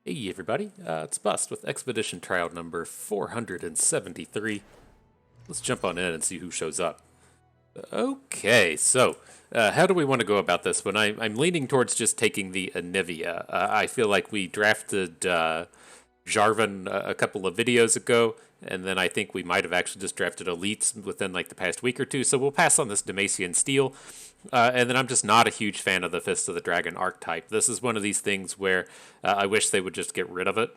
Hey everybody, it's Bust with Expedition Trial number 473. Let's jump on in and see who shows up. Okay, so how do we want to go about this one? I'm leaning towards just taking the Anivia. I feel like we drafted Jarvan a couple of videos ago, and then I think we might have actually just drafted elites within like the past week or two. So we'll pass on this Demacian Steel. And then I'm just not a huge fan of the Fist of the Dragon archetype. This is one of these things where I wish they would just get rid of it.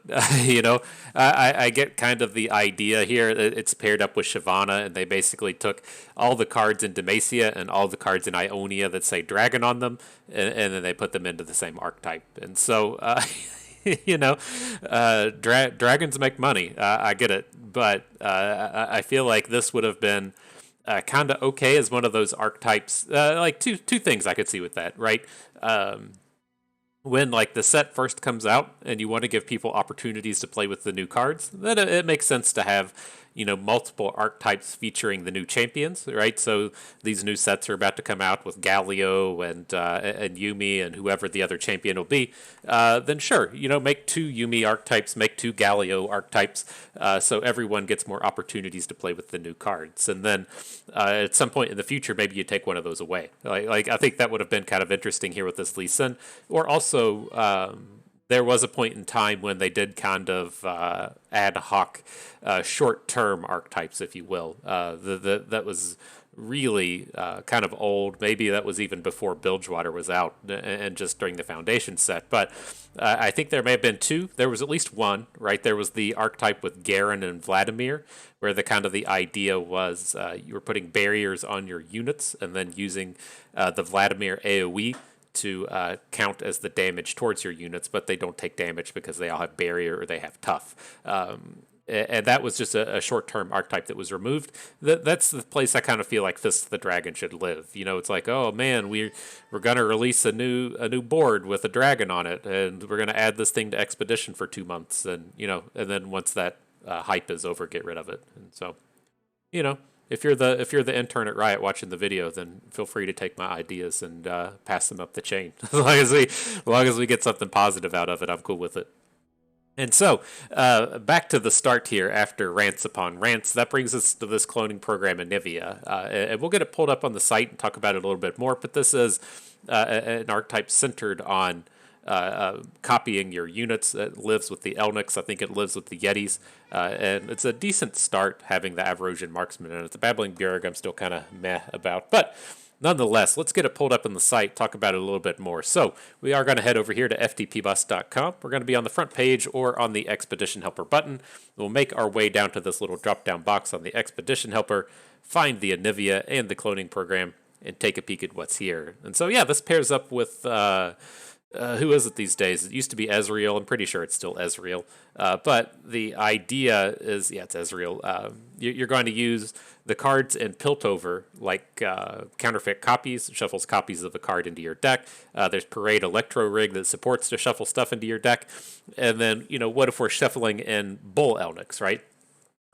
I get kind of the idea here. It's paired up with Shyvana, and they basically took all the cards in Demacia and all the cards in Ionia that say Dragon on them, and then they put them into the same archetype. And so, dragons make money. I get it, but I feel like this would have been kind of okay as one of those archetypes. Like two things I could see with that, right? When like the set first comes out and you want to give people opportunities to play with the new cards, then it makes sense to have multiple archetypes featuring the new champions, right? So these new sets are about to come out with Galio and Yumi and whoever the other champion will be. Then sure, make two Yumi archetypes, make two Galio archetypes, so everyone gets more opportunities to play with the new cards. And then at some point in the future, maybe you take one of those away. Like I think that would have been kind of interesting here with this Lee Sin, or also. There was a point in time when they did kind of ad hoc, short-term archetypes, if you will. That was really kind of old. Maybe that was even before Bilgewater was out and just during the Foundation set. But I think there may have been two. There was at least one, right? There was the archetype with Garen and Vladimir, where the idea was you were putting barriers on your units and then using the Vladimir AoE to count as the damage towards your units, but they don't take damage because they all have barrier or they have tough. And that was just a short-term archetype that was removed. That's the place I kind of feel like Fist of the Dragon should live. It's like, oh man, we're gonna release a new board with a dragon on it, and we're gonna add this thing to Expedition for 2 months, and and then once that hype is over, get rid of it. And so, if you're the intern at Riot watching the video, then feel free to take my ideas and pass them up the chain. as long as we get something positive out of it, I'm cool with it. And so, back to the start here after rants upon rants, that brings us to this cloning program, Anivia. And we'll get it pulled up on the site and talk about it a little bit more, but this is an archetype centered on copying your units. It lives with the Elnix. I think it lives with the Yetis. And it's a decent start having the Avarosian Marksman in it. The Babbling Bjerg I'm still kind of meh about. But nonetheless, let's get it pulled up in the site, talk about it a little bit more. So we are going to head over here to ftpbus.com. We're going to be on the front page or on the Expedition Helper button. We'll make our way down to this little drop-down box on the Expedition Helper, find the Anivia and the cloning program, and take a peek at what's here. And so, yeah, this pairs up with... who is it these days? It used to be Ezreal. I'm pretty sure it's still Ezreal. But the idea is, yeah, it's Ezreal. You're going to use the cards in Piltover, like counterfeit copies, shuffles copies of a card into your deck. There's Parade Electro Rig that supports to shuffle stuff into your deck. And then, what if we're shuffling in Bull Elnix, right?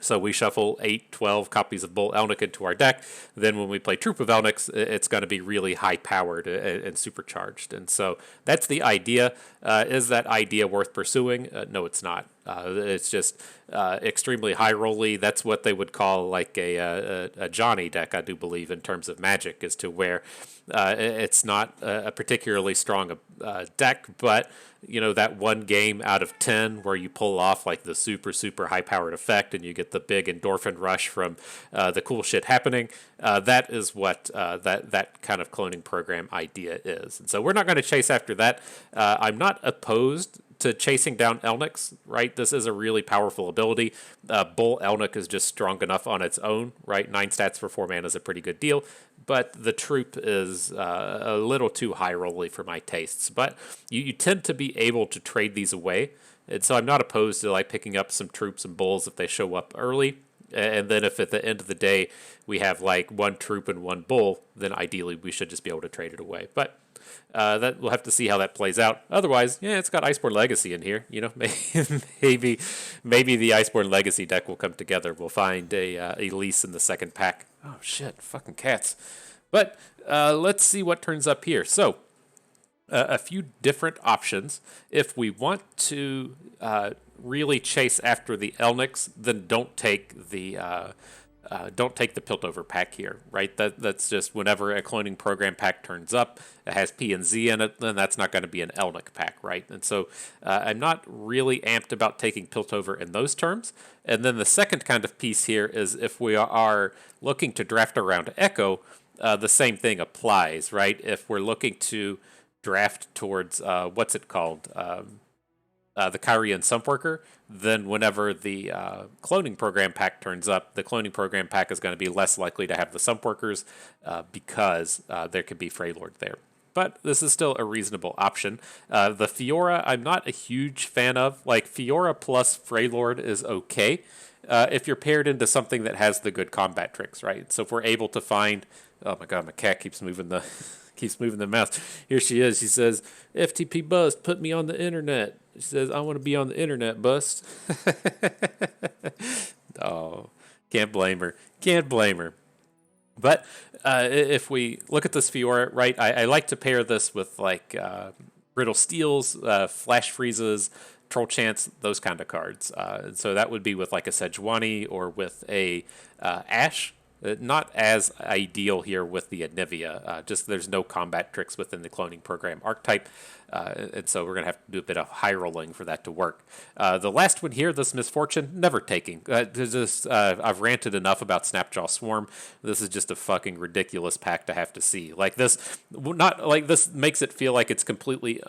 So we shuffle 8, 12 copies of Bull Elnic into our deck. Then when we play Troop of Elnix, it's going to be really high-powered and supercharged. And so that's the idea. Is that idea worth pursuing? No, it's not. It's just extremely high-rolly. That's what they would call like a Johnny deck, I do believe, in terms of Magic, as to where it's not a particularly strong deck, but that one game out of 10 where you pull off like the super high powered effect and you get the big endorphin rush from the cool shit happening. That is what that kind of cloning program idea is. And so we're not going to chase after that. I'm not opposed to chasing down Elnix, right? This is a really powerful ability. Bull Elnic is just strong enough on its own, right? 9 stats for 4 mana is a pretty good deal, but the troop is a little too high rolly for my tastes. But you tend to be able to trade these away, and so I'm not opposed to like picking up some troops and bulls if they show up early. And then if at the end of the day we have like one troop and one bull, then ideally we should just be able to trade it away. But that we'll have to see how that plays out. Otherwise, yeah, it's got Iceborn Legacy in here. Maybe the Iceborn Legacy deck will come together. We'll find a Elise in the second pack. Oh shit, fucking cats. But let's see what turns up here. So a few different options. If we want to really chase after the Elnix, then don't take the Piltover pack here, right? That's just whenever a cloning program pack turns up, it has P and Z in it, then that's not going to be an Elnic pack, right? And so I'm not really amped about taking Piltover in those terms. And then the second kind of piece here is if we are looking to draft around Ekko, the same thing applies, right? If we're looking to draft towards what's it called? The Kyrian Sumpworker, then whenever the cloning program pack turns up, the cloning program pack is going to be less likely to have the Sumpworkers because there could be Freylord there. But this is still a reasonable option. The Fiora, I'm not a huge fan of. Like, Fiora plus Freylord is okay if you're paired into something that has the good combat tricks, right? So if we're able to find... Oh my god, my cat keeps moving the... keeps moving the mouse. Here she is. She says, FTP Bust, put me on the internet. She says, I want to be on the internet, Bust. Oh, can't blame her. Can't blame her. But if we look at this Fiora, right, I like to pair this with like Brittle Steels, Flash Freezes, Troll Chance, those kind of cards. So that would be with like a Sejuani or with a Ashe. Not as ideal here with the Anivia. Just there's no combat tricks within the cloning program archetype. And so we're going to have to do a bit of high rolling for that to work. The last one here, this Misfortune, never taking. I've ranted enough about Snapjaw Swarm. This is just a fucking ridiculous pack to have to see. Like this, not like this makes it feel like it's completely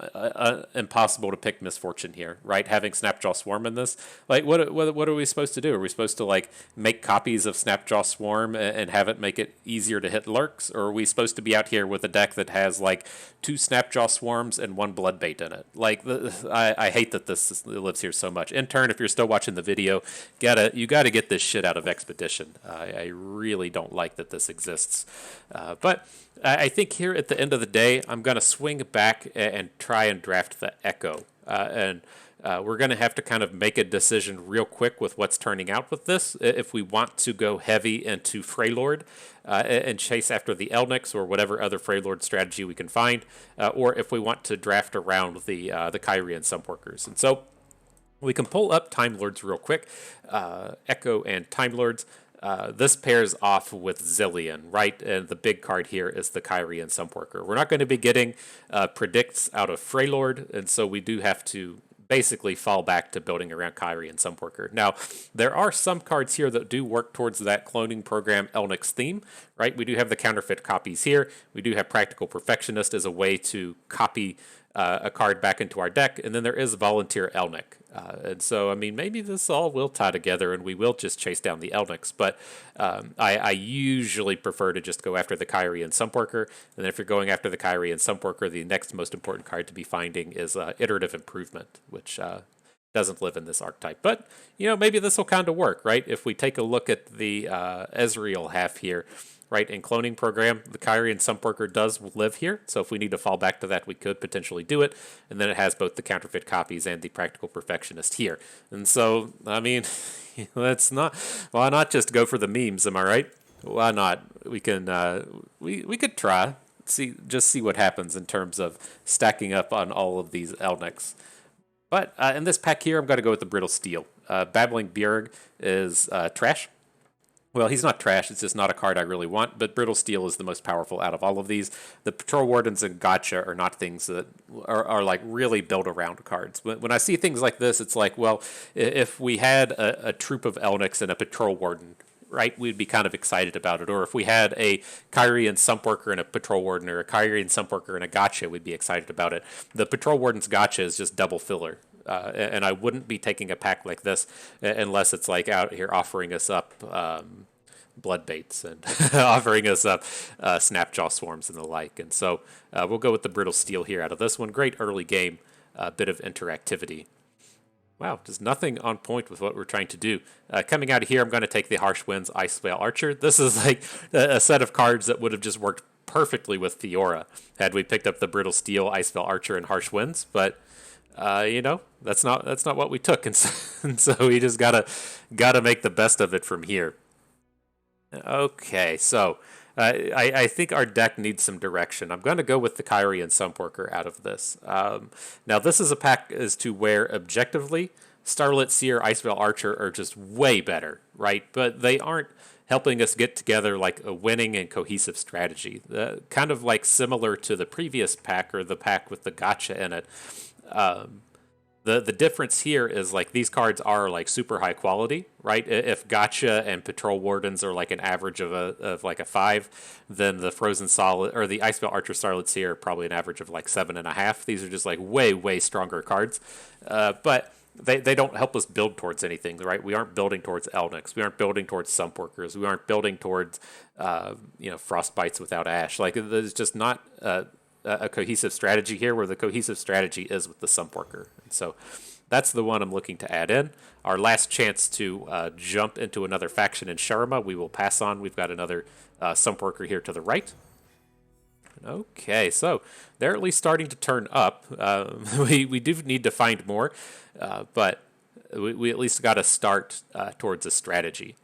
impossible to pick Misfortune here, right? Having Snapjaw Swarm in this, like what are we supposed to do? Are we supposed to like make copies of Snapjaw Swarm and have it make it easier to hit lurks, or are we supposed to be out here with a deck that has like 2 Snapjaw Swarms and 1 Bloodbait in it? Like, I hate that this lives here so much. Intern, if you're still watching the video, you gotta get this shit out of Expedition. I really don't like that this exists. But I think here at the end of the day, I'm gonna swing back and try and draft the Ekko. We're going to have to kind of make a decision real quick with what's turning out with this. If we want to go heavy into Freylord and chase after the Elnix or whatever other Freylord strategy we can find, or if we want to draft around the Kyrian Sumpworkers. And so we can pull up Time Lords real quick. Ekko and Time Lords. This pairs off with Zillion, right? And the big card here is the Kyrian Sumpworker. We're not going to be getting predicts out of Freylord, and so we do have to basically fall back to building around Kyrie and Sumpworker. Now, there are some cards here that do work towards that cloning program Elnix theme, right? We do have the counterfeit copies here. We do have Practical Perfectionist as a way to copy a card back into our deck, and then there is Volunteer Elnic. And so, I mean, maybe this all will tie together and we will just chase down the Elnics, but I usually prefer to just go after the Kyrie and Sumpworker, and then if you're going after the Kyrie and Sumpworker, the next most important card to be finding is Iterative Improvement, which doesn't live in this archetype. But, you know, maybe this will kind of work, right? If we take a look at the Ezreal half here, right, in cloning program, the Kyrie and Sumpworker does live here, so if we need to fall back to that, we could potentially do it, and then it has both the counterfeit copies and the Practical Perfectionist here. And so, I mean, why not just go for the memes, am I right? Why not? We can, we could try, see what happens in terms of stacking up on all of these Elnics. But in this pack here, I'm going to go with the Brittle Steel. Babbling Bjerg is trash. Well, he's not trash, it's just not a card I really want, but Brittle Steel is the most powerful out of all of these. The Patrol Wardens and Gotcha are not things that are like really built around cards. When I see things like this, it's like, well, if we had a troop of Elnics and a Patrol Warden, right, we'd be kind of excited about it. Or if we had a Kyrie and Sumpworker and a Patrol Warden, or a Kyrie and Sumpworker and a Gotcha, we'd be excited about it. The Patrol Warden's Gotcha is just double filler. And I wouldn't be taking a pack like this unless it's like out here offering us up blood baits and offering us up Snapjaw Swarms and the like. And so we'll go with the Brittle Steel here out of this one. Great early game, bit of interactivity. Wow, just nothing on point with what we're trying to do. Coming out of here, I'm going to take the Harsh Winds Icevale Archer. This is like a set of cards that would have just worked perfectly with Fiora had we picked up the Brittle Steel, Icevale Archer, and Harsh Winds, but you know, that's not what we took, and so we just gotta make the best of it from here. Okay, so I think our deck needs some direction. I'm going to go with the Kyrie and Sunporker out of this. Now, this is a pack as to where objectively Starlit Seer, Icevale Archer are just way better, right? But they aren't helping us get together like a winning and cohesive strategy. Kind of like similar to the previous pack or the pack with the gotcha in it. The difference here is like these cards are like super high quality, right? If Gotcha and Patrol Wardens are like an average of like a 5, then the Frozen Solid or the Icebell Archer Starlet Seer are probably an average of like 7.5. These are just like way stronger cards, but they don't help us build towards anything, right? We aren't building towards Elnix. We aren't building towards Sumpworkers. We aren't building towards Frostbites without Ash. Like there's just not a cohesive strategy here, where the cohesive strategy is with the Sumpworker. And so that's the one I'm looking to add in. Our last chance to jump into another faction in Sharma, we will pass on. We've got another Sumpworker here to the right. Okay, so they're at least starting to turn up. We do need to find more, but we at least got to start towards a strategy.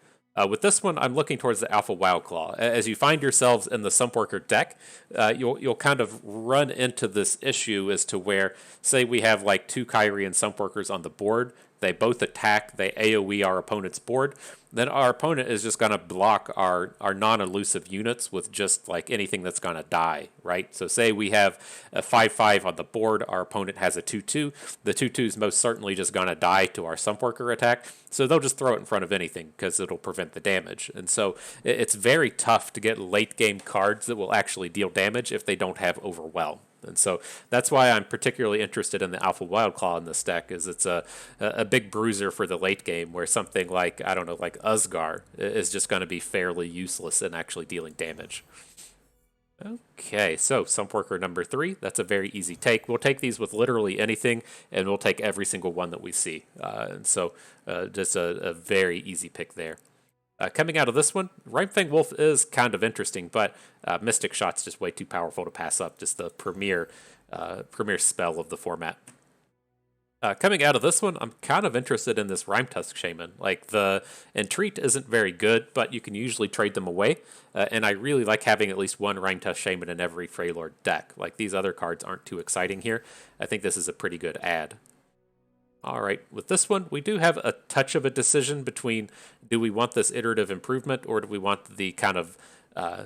With this one, I'm looking towards the Alpha Wildclaw. As you find yourselves in the Sumpworker deck, you'll kind of run into this issue as to where, say we have like 2 Kyrie and Sumpworkers on the board, they both attack, they AoE our opponent's board, then our opponent is just going to block our non-elusive units with just like anything that's going to die, right? So say we have a 5/5 on the board, our opponent has a 2/2, the 2/2 is most certainly just going to die to our Sumpworker attack, so they'll just throw it in front of anything because it'll prevent the damage. And so it's very tough to get late game cards that will actually deal damage if they don't have Overwhelm. And so that's why I'm particularly interested in the Alpha Wildclaw in this deck, is it's a big bruiser for the late game, where something like, I don't know, like Usgar is just going to be fairly useless in actually dealing damage. Okay, so Sumpworker number 3, that's a very easy take. We'll take these with literally anything, and we'll take every single one that we see. And so just a very easy pick there. Coming out of this one, Rimefang Wolf is kind of interesting, but Mystic Shot's just way too powerful to pass up. Just the premier spell of the format. Coming out of this one, I'm kind of interested in this Rhymetusk Shaman. Like, the Entreat isn't very good, but you can usually trade them away. And I really like having at least one Rhymetusk Shaman in every Freylord deck. Like, these other cards aren't too exciting here. I think this is a pretty good add. All right, with this one, we do have a touch of a decision between, do we want this iterative improvement, or do we want the kind of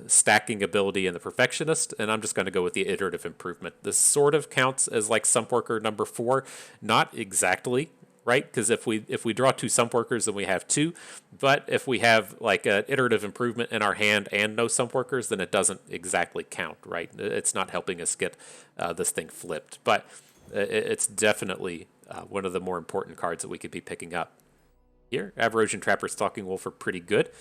stacking ability and the Perfectionist? And I'm just going to go with the iterative improvement. This sort of counts as like Sumpworker number 4, not exactly, right? Because if we draw 2 Sumpworkers, then we have 2. But if we have like an iterative improvement in our hand and no Sumpworkers, then it doesn't exactly count, right? It's not helping us get this thing flipped. But it's definitely one of the more important cards that we could be picking up. Here, Avarosian Trapper, Stalking Wolf are pretty good.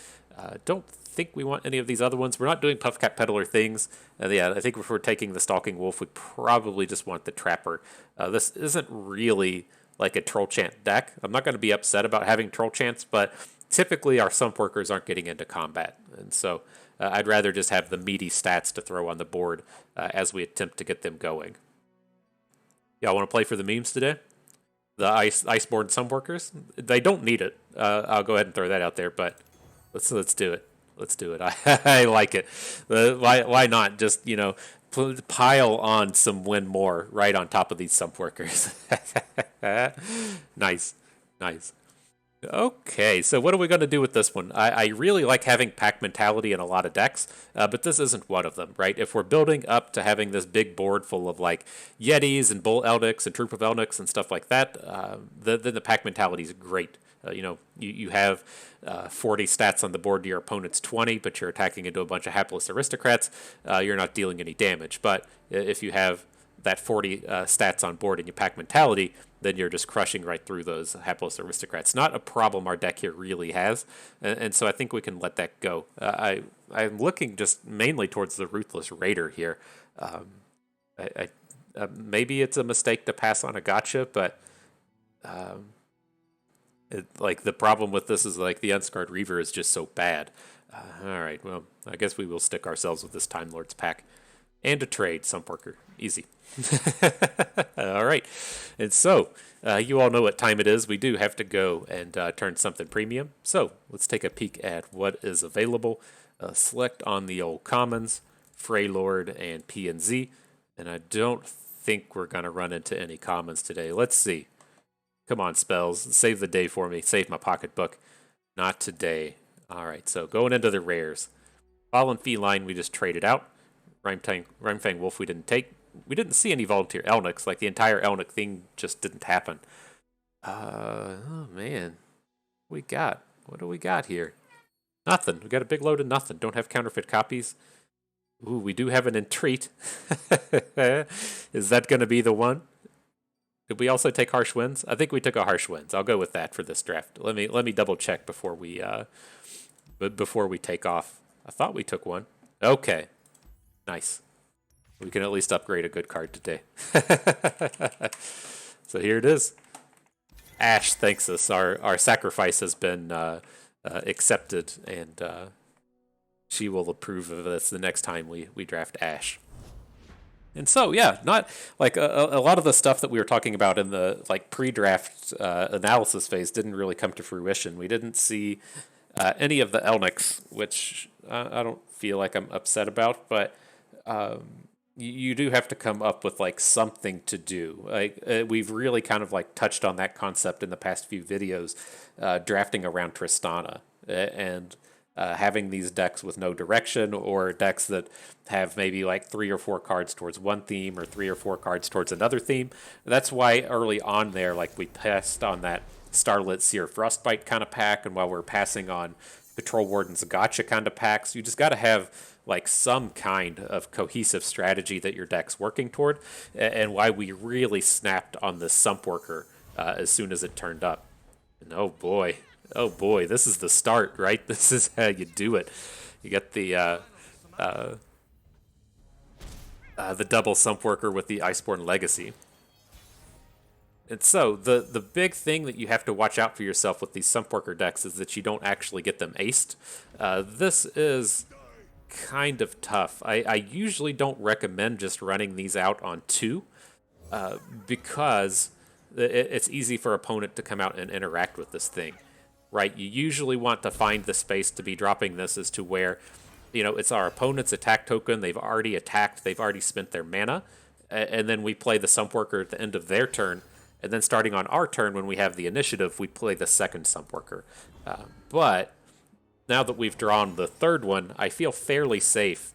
Don't think we want any of these other ones. We're not doing Puffcat Peddler things. Yeah, I think if we're taking the Stalking Wolf, we probably just want the Trapper. This isn't really like a Troll Chant deck. I'm not going to be upset about having Troll Chants, but typically our Sumpworkers aren't getting into combat. And so I'd rather just have the meaty stats to throw on the board as we attempt to get them going. Y'all want to play for the memes today? The Iceborn Sumpworkers? They don't need it. I'll go ahead and throw that out there, but let's do it. Let's do it. I like it. Why not just, pile on some win more right on top of these Sumpworkers. Nice. Okay, so what are we going to do with this one? I really like having pack mentality in a lot of decks, but this isn't one of them, right? If we're building up to having this big board full of like Yetis and Bull Eldix and Troop of Eldix and stuff like that, then the pack mentality is great. You have 40 stats on the board to your opponent's 20, but you're attacking into a bunch of hapless aristocrats. You're not dealing any damage. But if you have that 40 stats on board and you pack mentality, then you're just crushing right through those hapless aristocrats. Not a problem our deck here really has, and so I think we can let that go. I'm looking just mainly towards the Ruthless Raider here. Maybe it's a mistake to pass on a gotcha, but the problem with this is like the Unscarred Reaver is just so bad. All right, well, I guess we will stick ourselves with this Time Lord's pack. And a trade, Sumpworker. Easy. All right. And so, you all know what time it is. We do have to go and turn something premium. So, let's take a peek at what is available. Select on the old commons, Freylord, and P and Z. And I don't think we're going to run into any commons today. Let's see. Come on, spells. Save the day for me. Save my pocketbook. Not today. All right, so going into the rares. Fallen Feline, we just traded out. Rimefang Wolf, we didn't take. We didn't see any Volunteer Elniks. Like, the entire Elnik thing just didn't happen. Oh, man. What we got? What do we got here? Nothing. We got a big load of nothing. Don't have counterfeit copies. Ooh, we do have an Entreat. Is that going to be the one? Did we also take Harsh Winds? I think we took a Harsh Winds. I'll go with that for this draft. Let me double check before we take off. I thought we took one. Okay, nice. We can at least upgrade a good card today. So here it is. Ash thanks us. Our sacrifice has been accepted, and she will approve of this the next time we draft Ash. And so, yeah, not like a lot of the stuff that we were talking about in the like pre-draft analysis phase didn't really come to fruition. We didn't see any of the Elniks, which I don't feel like I'm upset about, but you do have to come up with like something to do. Like we've really kind of like touched on that concept in the past few videos, drafting around Tristana and having these decks with no direction, or decks that have maybe like 3 or 4 cards towards one theme or 3 or 4 cards towards another theme. That's why early on there, like we passed on that Starlit Seer Frostbite kind of pack, and while we're passing on Patrol Warden's Gotcha kind of packs, you just got to have like some kind of cohesive strategy that your deck's working toward, and why we really snapped on the Sump Worker as soon as it turned up. And oh boy, this is the start, right? This is how you do it. You get the double Sump Worker with the Iceborn Legacy. And so, the big thing that you have to watch out for yourself with these Sump Worker decks is that you don't actually get them aced. This is kind of tough. I usually don't recommend just running these out on 2, because it's easy for opponent to come out and interact with this thing. Right, you usually want to find the space to be dropping this as to where, it's our opponent's attack token. They've already attacked. They've already spent their mana. And then we play the Sump Worker at the end of their turn. And then starting on our turn, when we have the initiative, we play the second Sump Worker. But now that we've drawn the third one, I feel fairly safe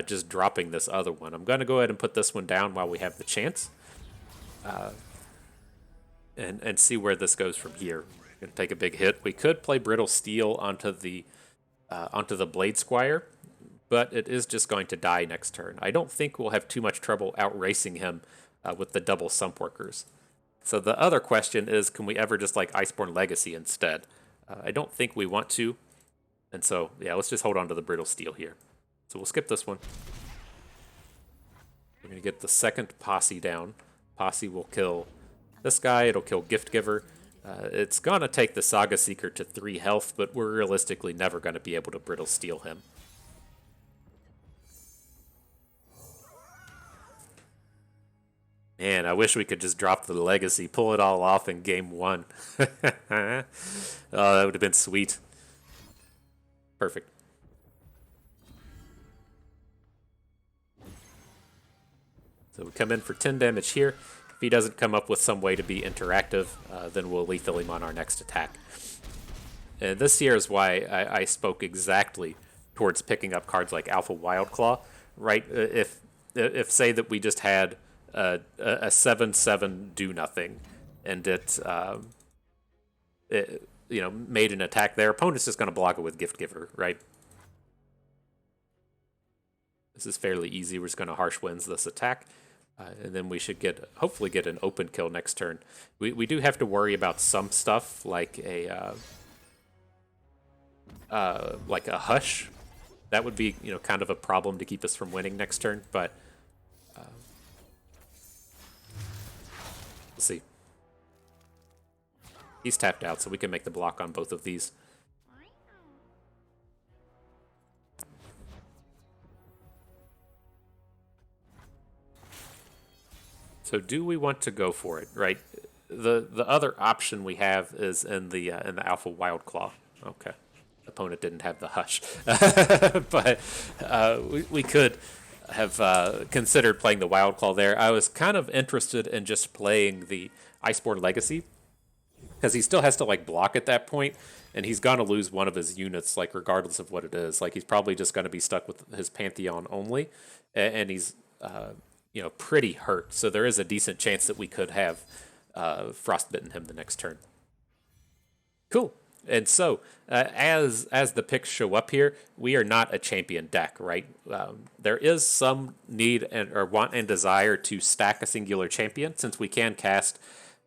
just dropping this other one. I'm going to go ahead and put this one down while we have the chance. And see where this goes from here. Going to take a big hit. We could play Brittle Steel onto the Blade Squire, but it is just going to die next turn. I don't think we'll have too much trouble outracing him with the double Sump Workers. So the other question is, can we ever just like Iceborn Legacy instead? I don't think we want to, and so yeah, let's just hold on to the Brittle Steel here. So we'll skip this one. We're going to get the second Posse down. Posse will kill this guy. It'll kill Gift Giver. It's going to take the Saga Seeker to 3 health, but we're realistically never going to be able to Brittle Steel him. Man, I wish we could just drop the Legacy, pull it all off in game 1. Oh, that would have been sweet. Perfect. So we come in for 10 damage here. If he doesn't come up with some way to be interactive, then we'll lethal him on our next attack. And this here is why I spoke exactly towards picking up cards like Alpha Wildclaw, right? If say that we just had a 7/7 do nothing, and it made an attack, their opponent's just going to block it with Gift Giver, right? This is fairly easy. We're just going to Harsh Winds this attack. And then we should hopefully get an open kill next turn. We do have to worry about some stuff like a Hush. That would be kind of a problem to keep us from winning next turn. But we'll see. He's tapped out, so we can make the block on both of these. So do we want to go for it, right? The other option we have is in the Alpha Wildclaw. Okay. opponent didn't have the hush. But we could have considered playing the Wild Claw there. I was kind of interested in just playing the Iceborn Legacy because he still has to like block at that point, and he's gonna lose one of his units, like regardless of what it is. Like he's probably just gonna be stuck with his Pantheon only, and he's pretty hurt. So there is a decent chance that we could have frostbitten him the next turn. Cool. And so, as the picks show up here, we are not a champion deck, right? There is some need or want and desire to stack a singular champion, since we can cast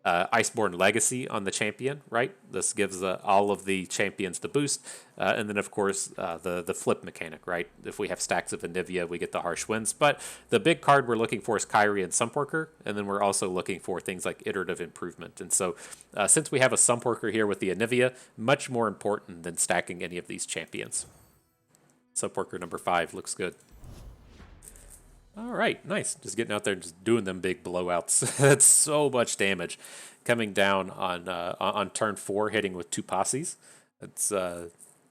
Iceborn Legacy on the champion, right? This gives all of the champions the boost, and then of course the flip mechanic, right? If we have stacks of Anivia, we get the harsh winds. But the big card we're looking for is Kyrie and Sumpworker, and then we're also looking for things like Iterative Improvement. And so, since we have a Sumpworker here with the Anivia, much more important than stacking any of these champions. Sumpworker number 5 looks good. All right, nice. Just getting out there and just doing them big blowouts. That's so much damage. Coming down on turn 4, hitting with 2 Posses. That's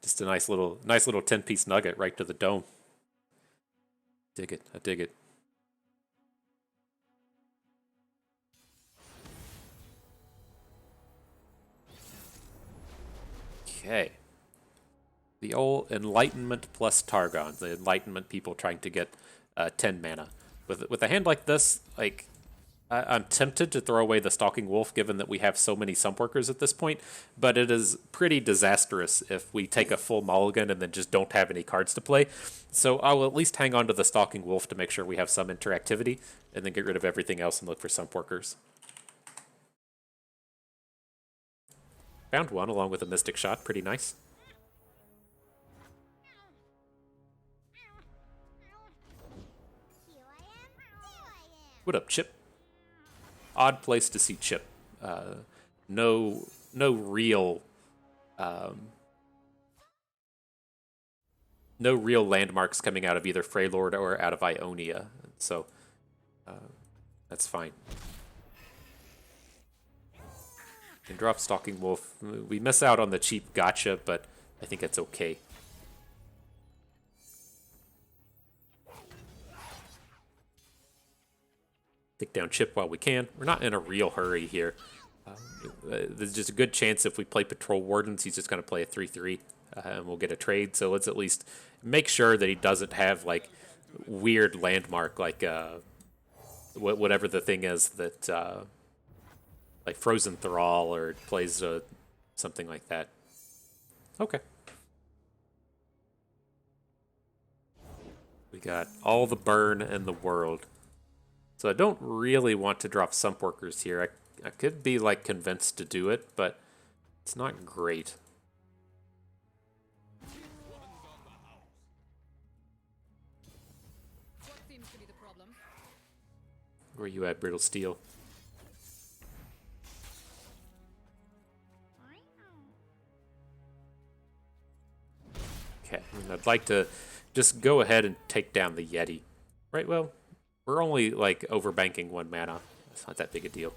just a nice little 10-piece nugget right to the dome. Dig it. I dig it. Okay. The old Enlightenment plus Targon. The Enlightenment people trying to get 10 mana. With a hand like this, like I'm tempted to throw away the Stalking Wolf, given that we have so many Sumpworkers at this point, but it is pretty disastrous if we take a full mulligan and then just don't have any cards to play. So I will at least hang on to the Stalking Wolf to make sure we have some interactivity, and then get rid of everything else and look for Sumpworkers. Found one along with a Mystic Shot, pretty nice. What up, Chip? Odd place to see Chip. No real landmarks coming out of either Freylord or out of Ionia, so that's fine. And drop Stalking Wolf. We miss out on the cheap gotcha, but I think it's okay. Take down Chip while we can. We're not in a real hurry here. There's just a good chance if we play Patrol Wardens, he's just going to play a 3/3, and we'll get a trade. So let's at least make sure that he doesn't have like weird landmark, like whatever the thing is that like Frozen Thrall, or plays something like that. Okay. We got all the burn in the world. So I don't really want to drop Sumpworkers here. I could be like convinced to do it, but it's not great. Where you at, Brittle Steel? Okay, and I'd like to just go ahead and take down the Yeti. Right, well, we're only, like, overbanking 1 mana. It's not that big a deal.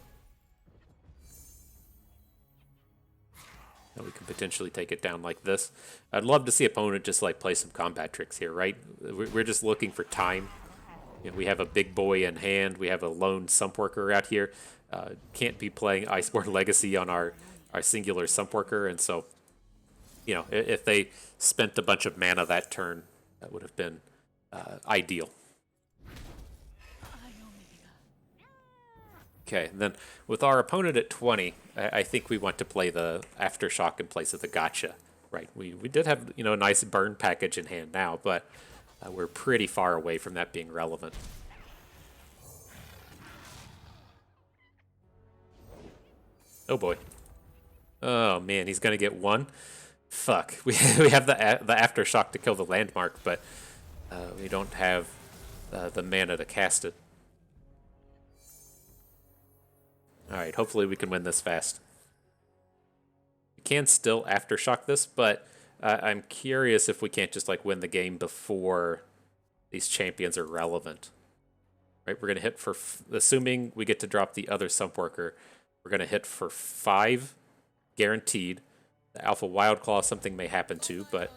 And we can potentially take it down like this. I'd love to see opponent just, like, play some combat tricks here, right? We're just looking for time. You know, we have a big boy in hand. We have a lone Sumpworker out here. Can't be playing Iceborn Legacy on our singular Sumpworker, and so, you know, if they spent a bunch of mana that turn, that would have been ideal. Okay, and then with our opponent at 20, I think we want to play the Aftershock in place of the Gotcha, right? We did have, you know, a nice burn package in hand now, but we're pretty far away from that being relevant. Oh boy. Oh man, he's gonna get 1. Fuck. We have the Aftershock to kill the landmark, but we don't have the mana to cast it. Alright, hopefully we can win this fast. We can still Aftershock this, but I'm curious if we can't just like win the game before these champions are relevant. Right, we're going to hit for, assuming we get to drop the other Sumpworker, we're going to hit for 5 guaranteed. The Alpha Wild Claw, something may happen to, but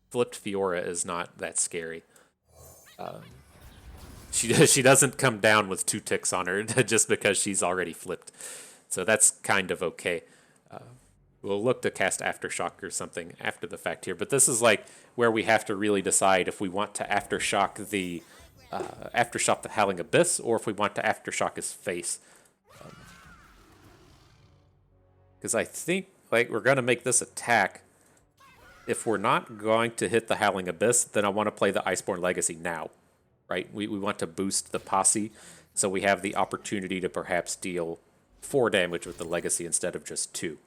flipped Fiora is not that scary. She doesn't come down with 2 ticks on her just because she's already flipped. So that's kind of okay. We'll look to cast Aftershock or something after the fact here. But this is like where we have to really decide if we want to Aftershock the Howling Abyss or if we want to Aftershock his face. Because I think like we're going to make this attack. If we're not going to hit the Howling Abyss, then I want to play the Iceborn Legacy now. Right? We want to boost the Posse, so we have the opportunity to perhaps deal 4 damage with the Legacy instead of just 2.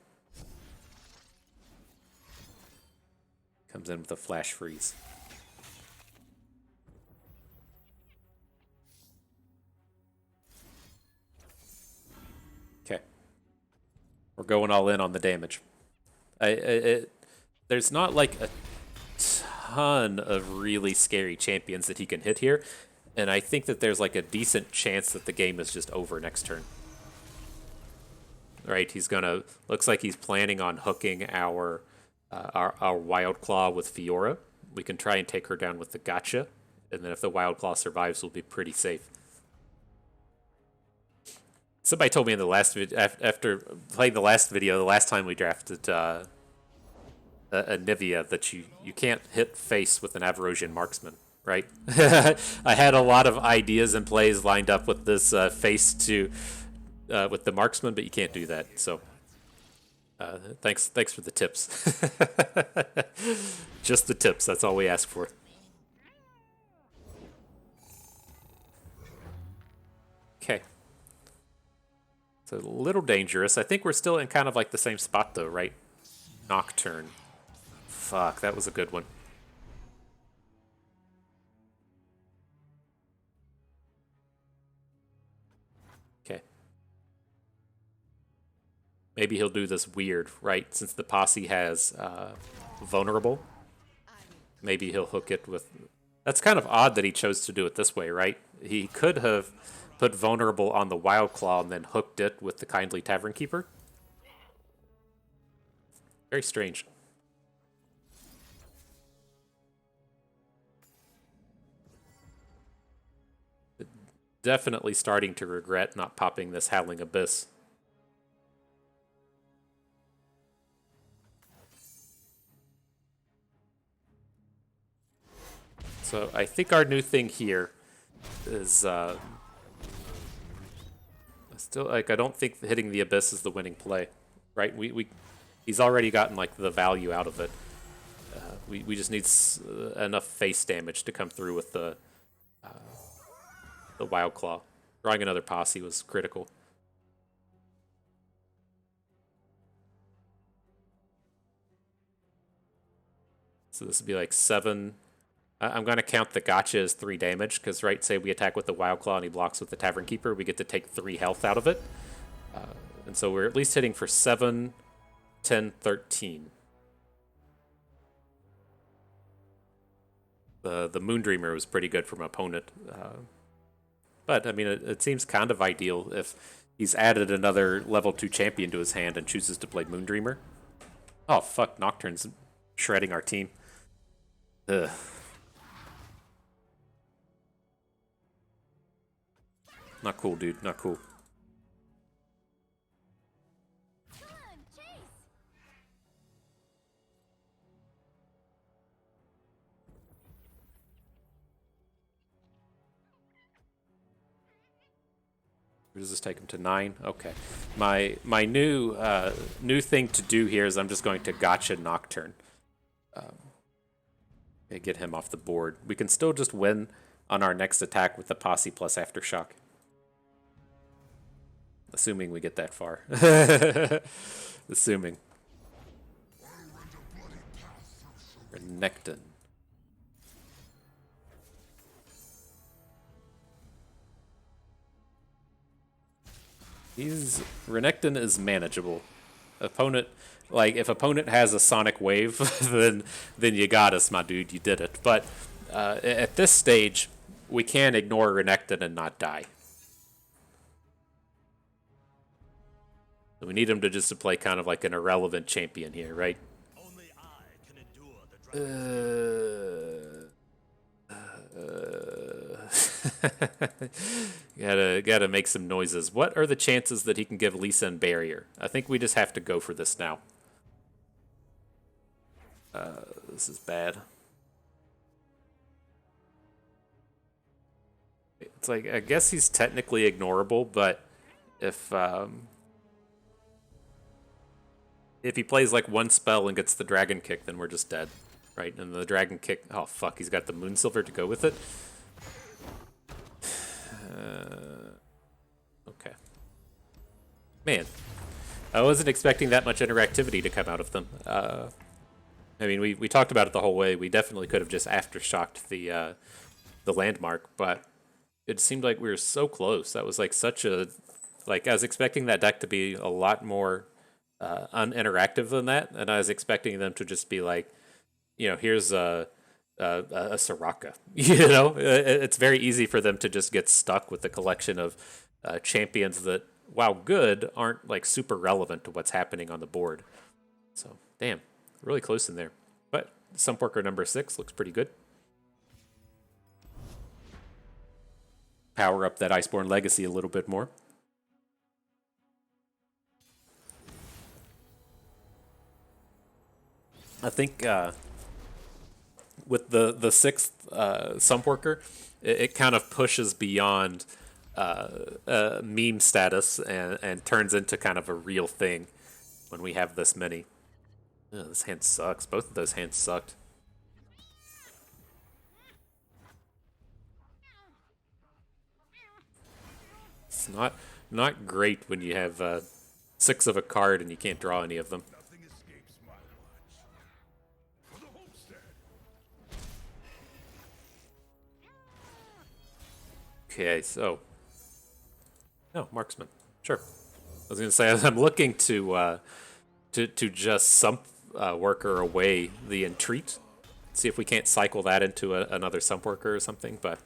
Comes in with a Flash Freeze. Okay. We're going all in on the damage. There's not like a ton of really scary champions that he can hit here, and I think that there's like a decent chance that the game is just over next turn. Right, he's gonna, looks like he's planning on hooking our Wild Claw with Fiora. We can try and take her down with the Gotcha, and then if the Wild Claw survives, we'll be pretty safe. Somebody told me in the last video, after playing the last video, the last time we drafted Anivia, that you can't hit face with an Avarosian Marksman, right? I had a lot of ideas and plays lined up with this face to with the Marksman, but you can't do that. So thanks for the tips. Just the tips. That's all we ask for. Okay. It's a little dangerous. I think we're still in kind of like the same spot though, right? Nocturne. Fuck, that was a good one. Okay. Maybe he'll do this weird, right? Since the Posse has vulnerable. Maybe he'll hook it with... That's kind of odd that he chose to do it this way, right? He could have put vulnerable on the Wild Claw and then hooked it with the Kindly Tavern Keeper. Very strange. Definitely starting to regret not popping this Howling Abyss. So I think our new thing here is still like I don't think hitting the Abyss is the winning play, right? He's already gotten like the value out of it. We just need enough face damage to come through with the Wild Claw. Drawing another Posse was critical. So this would be like 7. I'm going to count the Gotcha as 3 damage, because, right, say we attack with the Wild Claw and he blocks with the Tavern Keeper, we get to take 3 health out of it. And so we're at least hitting for 7, 10, 13. The Moondreamer was pretty good from an opponent. But, I mean, it seems kind of ideal if he's added another level 2 champion to his hand and chooses to play Moondreamer. Oh, fuck, Nocturne's shredding our team. Ugh. Not cool, dude. Not cool. Where does this take him to 9? Okay. My new thing to do here is I'm just going to Gotcha Nocturne. Get him off the board. We can still just win on our next attack with the Posse plus Aftershock. Assuming we get that far. Assuming. Renekton. Renekton is manageable. Opponent, like, if opponent has a Sonic Wave, then you got us, my dude. You did it. But at this stage, we can ignore Renekton and not die. So we need him to just to play kind of like an irrelevant champion here, right? Gotta make some noises. What are the chances that he can give Lisa and barrier? I think we just have to go for this now. This is bad. It's like, I guess he's technically ignorable, but if he plays like one spell and gets the dragon kick, then we're just dead, right? And the dragon kick, oh fuck, he's got the moon silver to go with it. Okay. Man, I wasn't expecting that much interactivity to come out of them. I mean, we talked about it the whole way. We definitely could have just aftershocked the landmark, but it seemed like we were so close. That was like such a, like, I was expecting that deck to be a lot more uninteractive than that, and I was expecting them to just be like, you know, here's a Soraka. You know, it's very easy for them to just get stuck with the collection of champions that, while good, aren't like super relevant to what's happening on the board. So, damn, really close in there. But Sunporker number 6 looks pretty good. Power up that Iceborn legacy a little bit more. I think with the 6th Sunporker, it kind of pushes beyond meme status and turns into kind of a real thing when we have this many. Ugh, this hand sucks. Both of those hands sucked. It's not great when you have 6 of a card and you can't draw any of them. Okay, so marksman, sure. I was gonna say I'm looking to just worker away the entreat, see if we can't cycle that into another worker or something, but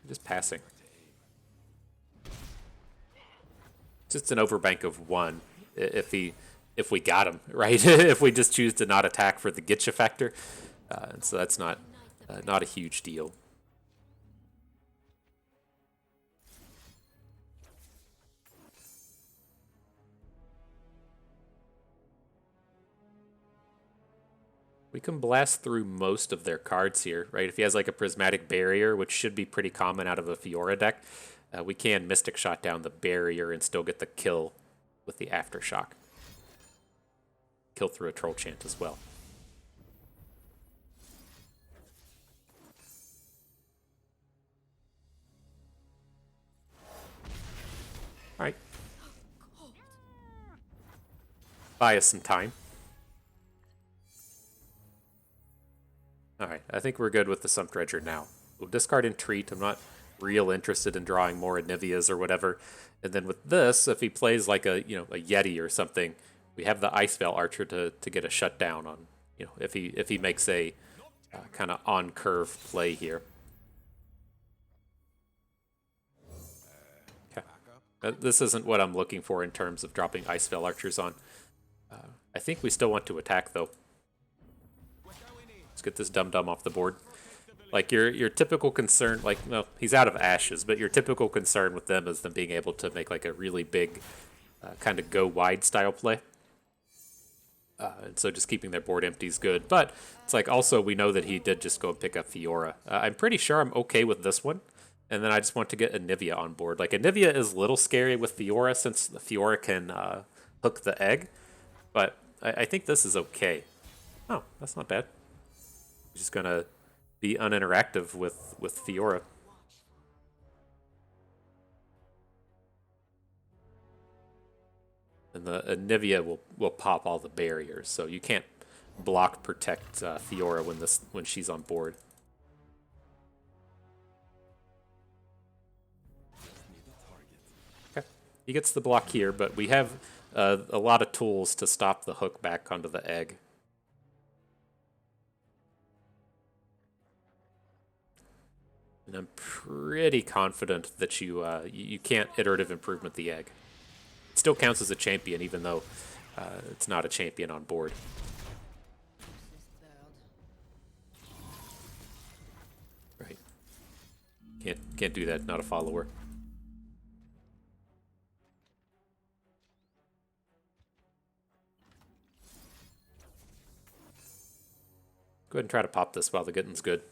just passing. Just an overbank of 1 if we got him right. If we just choose to not attack for the getcha factor, so that's not a huge deal. We can blast through most of their cards here, right? If he has like a Prismatic Barrier, which should be pretty common out of a Fiora deck, we can Mystic Shot down the barrier and still get the kill with the Aftershock. Kill through a Troll Chant as well. Alright. Buy us some time. Alright, I think we're good with the Sump Dredger now. We'll discard Entreat. I'm not real interested in drawing more Anivias or whatever. And then with this, if he plays like a Yeti or something, we have the Icevale Archer to get a shutdown on, if he makes a kind of on curve play here. Okay. This isn't what I'm looking for in terms of dropping Icevale Archers on. I think we still want to attack though. Let's get this dum-dum off the board. Like your typical concern, like, no, he's out of ashes, but your typical concern with them is them being able to make like a really big kind of go wide style play. And so just keeping their board empty is good. But it's like also we know that he did just go and pick up Fiora. I'm pretty sure I'm okay with this one. And then I just want to get Anivia on board. Like Anivia is a little scary with Fiora since the Fiora can hook the egg. But I think this is okay. Oh, that's not bad. Just gonna be uninteractive with Fiora. And the Anivia will pop all the barriers, so you can't block protect Fiora when she's on board. Okay, he gets the block here, but we have a lot of tools to stop the hook back onto the egg. And I'm pretty confident that you can't iterative improvement the egg. It still counts as a champion, even though it's not a champion on board. Right. Can't do that, not a follower. Go ahead and try to pop this while the getting's good.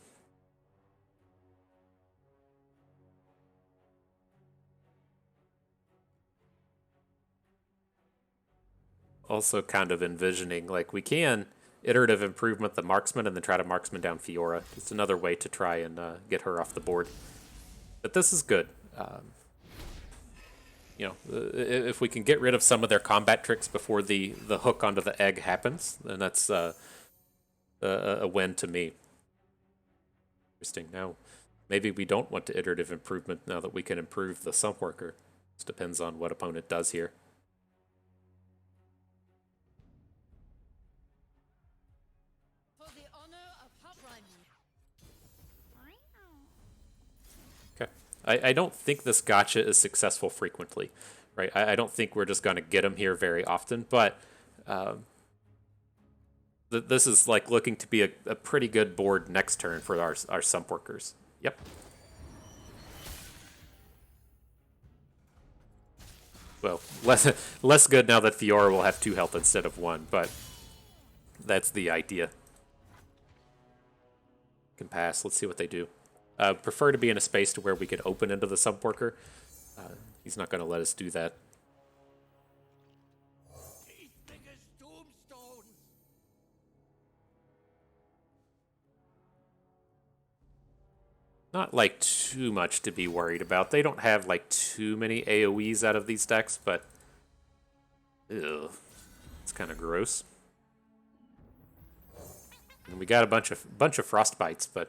Also kind of envisioning, like, we can iterative improvement the marksman and then try to marksman down Fiora. It's another way to try and get her off the board. But this is good. You know, if we can get rid of some of their combat tricks before the hook onto the egg happens, then that's a win to me. Interesting. Now, maybe we don't want to iterative improvement now that we can improve the sump worker. This depends on what opponent does here. I don't think this gotcha is successful frequently, right? I don't think we're just going to get him here very often, but this is like looking to be a pretty good board next turn for our sump workers. Yep. Well, less good now that Fiora will have 2 health instead of 1, but that's the idea. Can pass. Let's see what they do. Prefer to be in a space to where we could open into the sump worker. He's not going to let us do that. Not like too much to be worried about. They don't have like too many AoEs out of these decks, but ew, it's kind of gross. And we got a bunch of frostbites, but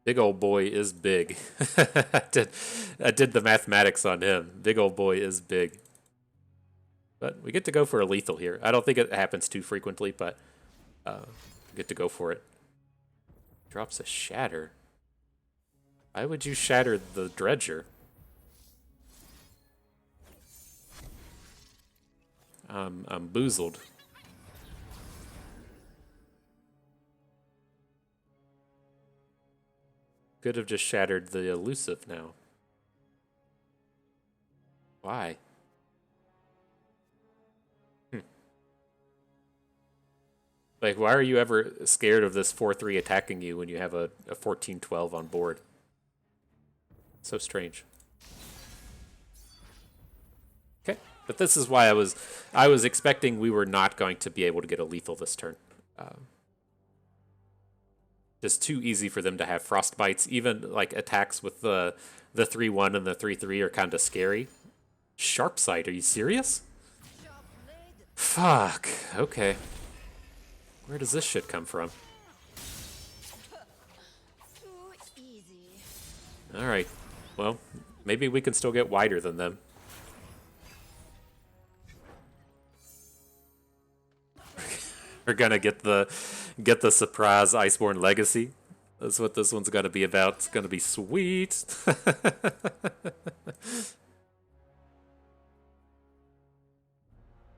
big old boy is big. I did the mathematics on him. Big old boy is big. But we get to go for a lethal here. I don't think it happens too frequently, but we get to go for it. Drops a shatter. Why would you shatter the dredger? I'm boozled. Could have just shattered the elusive now. Why? Like, why are you ever scared of this 4-3 attacking you when you have a 14-12 on board? So strange. Okay, but this is why I was expecting we were not going to be able to get a lethal this turn. Just too easy for them to have frostbites. Even like attacks with the 3-1 and the 3-3 are kind of scary. Sharp sight, are you serious? Fuck. Okay. Where does this shit come from? Alright. Well, maybe we can still get wider than them. We're gonna get the surprise Iceborn Legacy. That's what this one's gonna be about. It's gonna be sweet.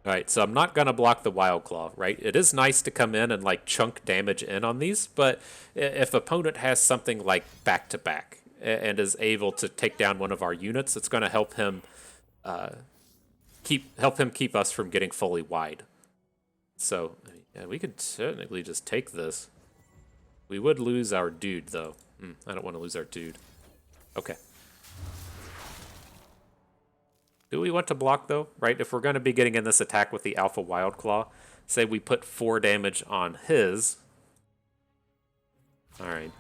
Alright, so I'm not gonna block the Wild Claw, right? It is nice to come in and like chunk damage in on these, but if opponent has something like back-to-back and is able to take down one of our units, it's gonna help him keep us from getting fully wide. So yeah, we could technically just take this. We would lose our dude, though. I don't want to lose our dude. Okay. Do we want to block, though? Right? If we're going to be getting in this attack with the Alpha Wild Claw, say we put 4 damage on his. Alright.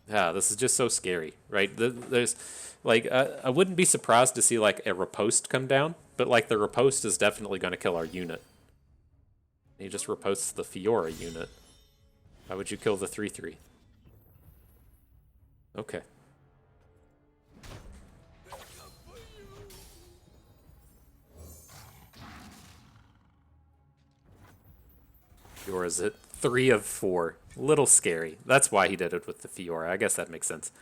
Yeah, this is just so scary, right? There's, like, I wouldn't be surprised to see, like, a riposte come down, but, like, the riposte is definitely going to kill our unit. He just riposts the Fiora unit. Why would you kill the 3-3? Okay. Fiora's at 3 of 4. Little scary. That's why he did it with the Fiora. I guess that makes sense.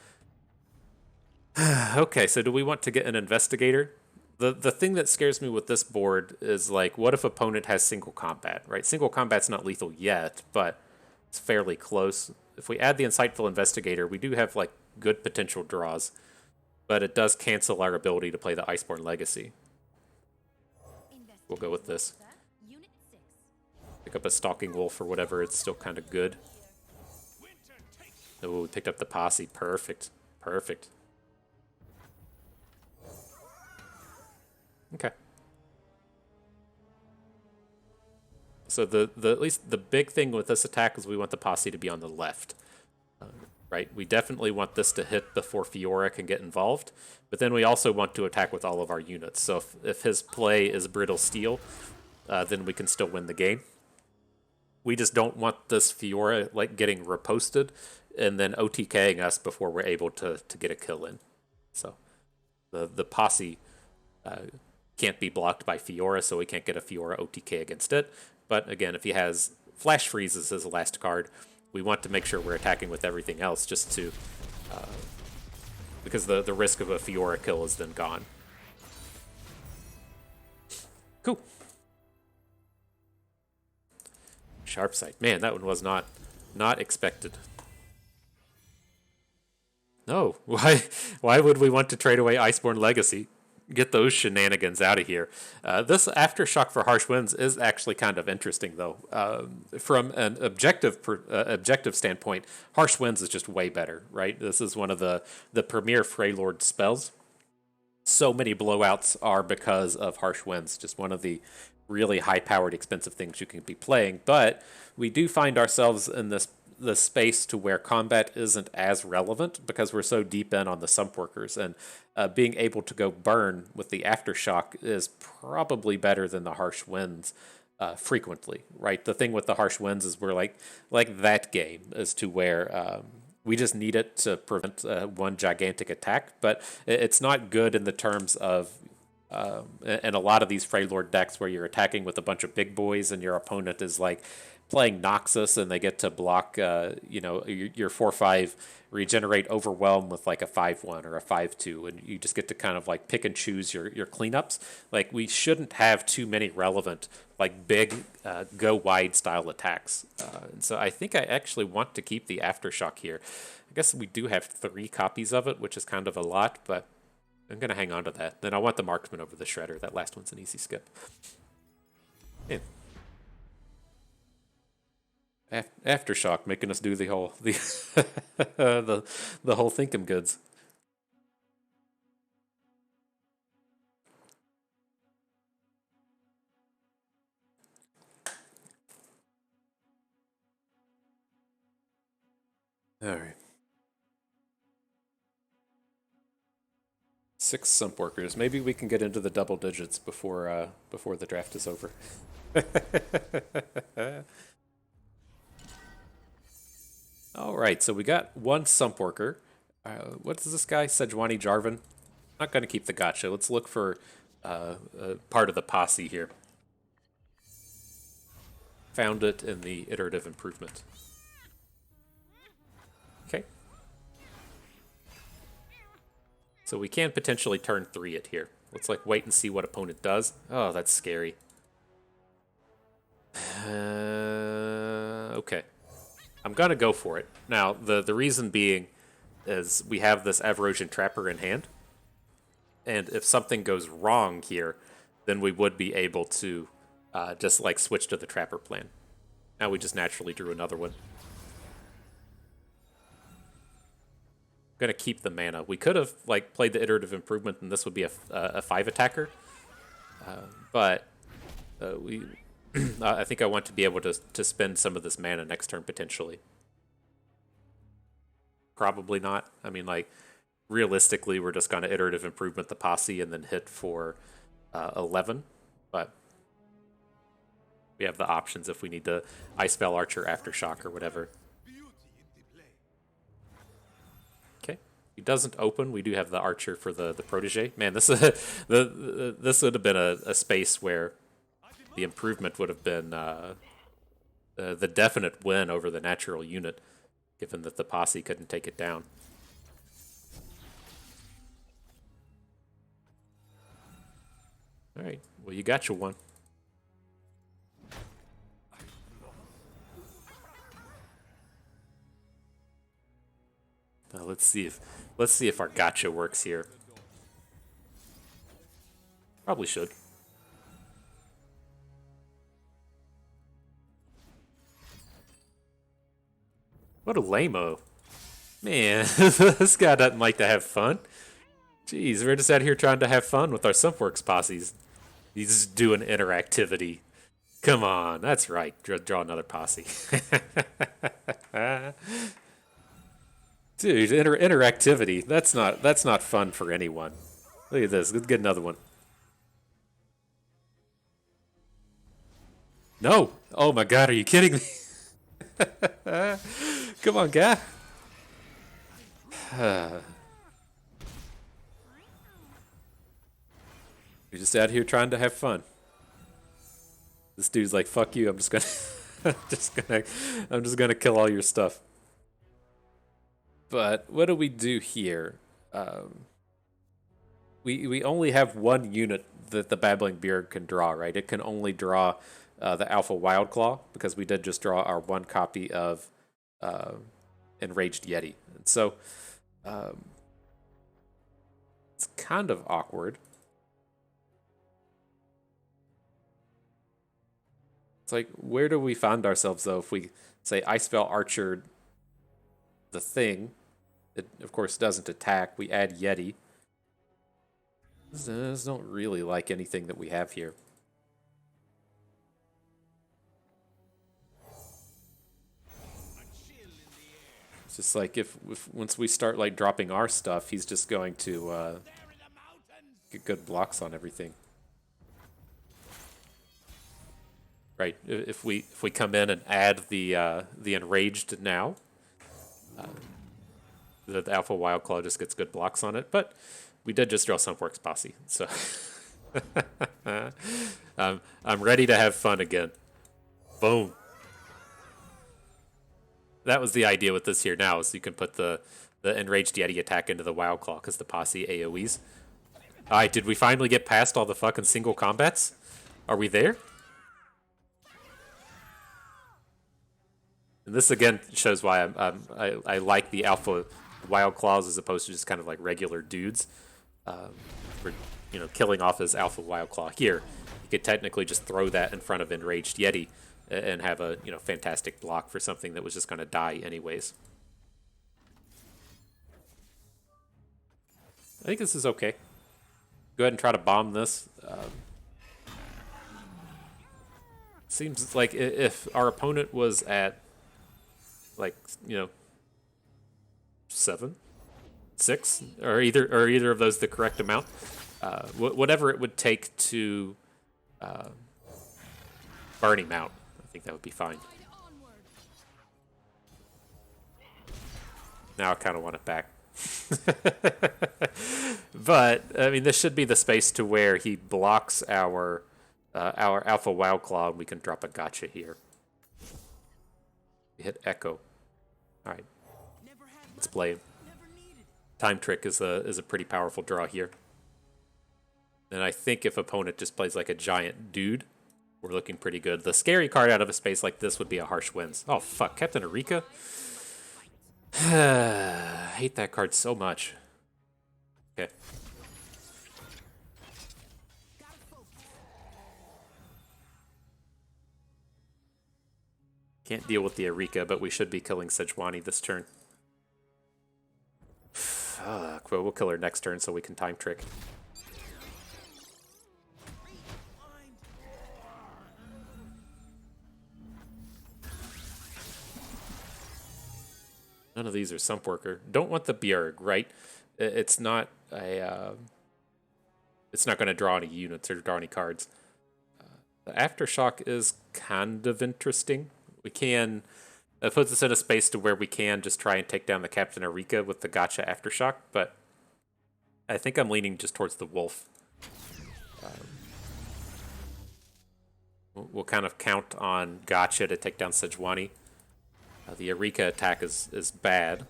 Okay, so do we want to get an investigator? The thing that scares me with this board is like, what if opponent has single combat, right? Single combat's not lethal yet, but it's fairly close. If we add the insightful investigator, we do have like good potential draws, but it does cancel our ability to play the Iceborn Legacy. We'll go with this. Pick up a Stalking Wolf or whatever, it's still kind of good. Oh, we picked up the Posse. Perfect. Perfect. Okay. So the at least the big thing with this attack is we want the Posse to be on the left. Right? We definitely want this to hit before Fiora can get involved, but then we also want to attack with all of our units. So if his play is Brittle Steel, then we can still win the game. We just don't want this Fiora like getting reposted and then OTKing us before we're able to get a kill in. So the Posse can't be blocked by Fiora, so we can't get a Fiora OTK against it. But again, if he has Flash Freezes as a last card, we want to make sure we're attacking with everything else just to... because the risk of a Fiora kill is then gone. Cool. Sharp Sight. Man, that one was not expected. No. Why would we want to trade away Iceborn Legacy? Get those shenanigans out of here. This Aftershock for Harsh Winds is actually kind of interesting, though. From an objective standpoint, Harsh Winds is just way better, right? This is one of the premier Freylord spells. So many blowouts are because of Harsh Winds, just one of the really high-powered, expensive things you can be playing. But we do find ourselves in this space to where combat isn't as relevant because we're so deep in on the sump workers, and being able to go burn with the Aftershock is probably better than the Harsh Winds frequently, right? The thing with the Harsh Winds is we're like that game as to where we just need it to prevent one gigantic attack, but it's not good in the terms of and a lot of these Freylord decks where you're attacking with a bunch of big boys and your opponent is like playing Noxus and they get to block, your 4/5 regenerate overwhelm with like a 5/1 or a 5/2, and you just get to kind of like pick and choose your cleanups. Like, we shouldn't have too many relevant, like big go wide style attacks. And so I think I actually want to keep the Aftershock here. I guess we do have 3 copies of it, which is kind of a lot, but I'm going to hang on to that. Then I want the Marksman over the Shredder. That last one's an easy skip. Yeah. Aftershock making us do the whole the whole thinkum goods. All right. 6 sump workers. Maybe we can get into the double digits before the draft is over. All right, so we got 1 sump worker. What is this guy? Sejuani Jarvan. Not going to keep the gotcha. Let's look for part of the posse here. Found it in the iterative improvement. Okay. So we can potentially turn 3 it here. Let's like wait and see what opponent does. Oh, that's scary. Okay. I'm going to go for it. Now, the reason being is we have this Avarosian Trapper in hand. And if something goes wrong here, then we would be able to just like switch to the Trapper plan. Now we just naturally drew another one. I'm going to keep the mana. We could have like played the iterative improvement and this would be a 5 attacker. But we... I think I want to be able to spend some of this mana next turn, potentially. Probably not. I mean, like, realistically, we're just going to iterative improvement the posse and then hit for 11. But we have the options if we need to Ice Spell Archer, Aftershock, or whatever. Okay. He doesn't open. We do have the Archer for the Protege. Man, this this would have been a space where the improvement would have been the definite win over the natural unit, given that the posse couldn't take it down. All right. Well, you got your one. Now let's see if our gotcha works here. Probably should. What a lame-o. Man, this guy doesn't like to have fun. Jeez, we're just out here trying to have fun with our Sumpworks posses. He's just doing interactivity. Come on, that's right. Draw another posse. Dude, interactivity. That's not fun for anyone. Look at this. Let's get another one. No. Oh my god, are you kidding me? Come on, guy. You're just out here trying to have fun. This dude's like, fuck you, I'm just gonna I'm just gonna kill all your stuff. But what do we do here? We only have one unit that the Babbling Beard can draw, right? It can only draw the Alpha Wildclaw, because we did just draw our one copy of Enraged Yeti. And so it's kind of awkward. It's like, where do we find ourselves, though, if we say Icebell Archer the thing? It, of course, doesn't attack. We add Yeti. This don't really like anything that we have here. It's just like, if once we start, like, dropping our stuff, he's just going to get good blocks on everything. Right, if we come in and add the Enraged now, the Alpha Wildclaw just gets good blocks on it. But we did just draw Sumpworks Posse, so I'm ready to have fun again. Boom. That was the idea with this here now, is you can put the Enraged Yeti attack into the Wildclaw, because the Posse AoEs. Alright, did we finally get past all the fucking single combats? Are we there? And this again shows why I like the Alpha Wildclaws as opposed to just kind of like regular dudes. For, you know, killing off his Alpha Wildclaw here, you could technically just throw that in front of Enraged Yeti and have a, you know, fantastic block for something that was just going to die anyways. I think this is okay. Go ahead and try to bomb this. Seems like if our opponent was at, like, you know, 7, 6, or either of those the correct amount, whatever it would take to burn him out, I think that would be fine. Now I kind of want it back. But I mean, this should be the space to where he blocks our Alpha Wildclaw, and we can drop a gotcha here. We hit Ekko. All right, let's play him. Time Trick is a pretty powerful draw here. And I think if opponent just plays like a giant dude, we're looking pretty good. The scary card out of a space like this would be a Harsh Winds. Oh fuck, Captain Eureka? I hate that card so much. Okay. Can't deal with the Eureka, but we should be killing Sejuani this turn. Fuck, well, we'll kill her next turn so we can Time Trick. None of these are Sumpworker. Don't want the Bjerg, right? It's not a... it's not going to draw any units or draw any cards. The Aftershock is kind of interesting. We can... It puts us in a space to where we can just try and take down the Captain Eureka with the Gotcha Aftershock, but I think I'm leaning just towards the Wolf. We'll kind of count on Gotcha to take down Sejuani. The Eureka attack is bad,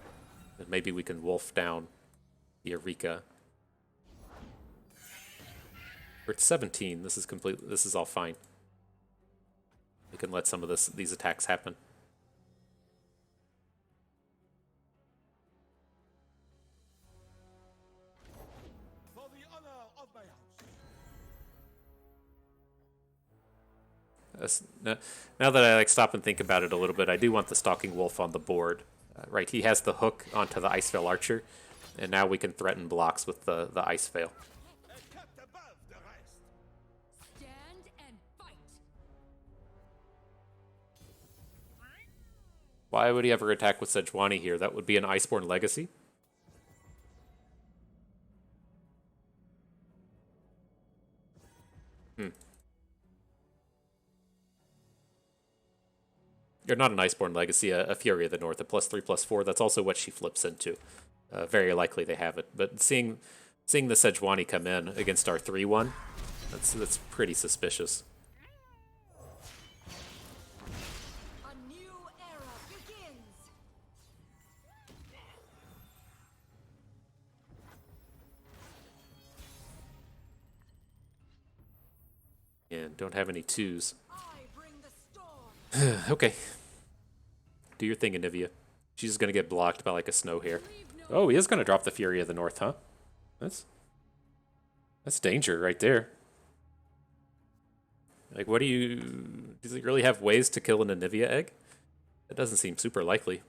and maybe we can Wolf down the Eureka. We're at 17. This is complete. This is all fine. We can let some of these attacks happen. For the honor of my house. Now that I stop and think about it a little bit, I do want the Stalking Wolf on the board. Right, he has the hook onto the Iceveil Archer, and now we can threaten blocks with the Iceveil. Why would he ever attack with Sejuani here? That would be an Iceborn Legacy. You're not an Iceborn Legacy, a Fury of the North, a +3/+4. That's also what she flips into. Very likely they have it. But seeing the Sejuani come in against our 3/1, that's pretty suspicious. A new era begins. And don't have any 2s. I bring the storm. Okay. Do your thing, Anivia. She's just gonna get blocked by like a snow hare. Oh, he is gonna drop the Fury of the North, huh? That's danger right there. Like, what do you... Does he really have ways to kill an Anivia egg? That doesn't seem super likely.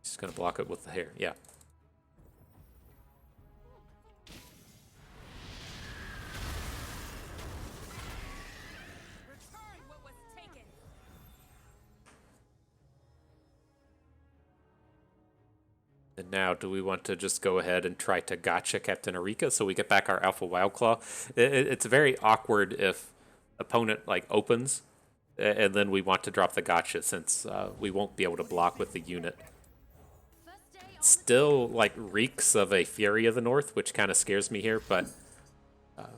He's just gonna block it with the hair, yeah. Return what was taken. And now, do we want to just go ahead and try to gotcha Captain Erika so we get back our Alpha Wildclaw? It's very awkward if opponent like opens and then we want to drop the gotcha since we won't be able to block with the unit. Still like reeks of a Fury of the North, which kind of scares me here, but let's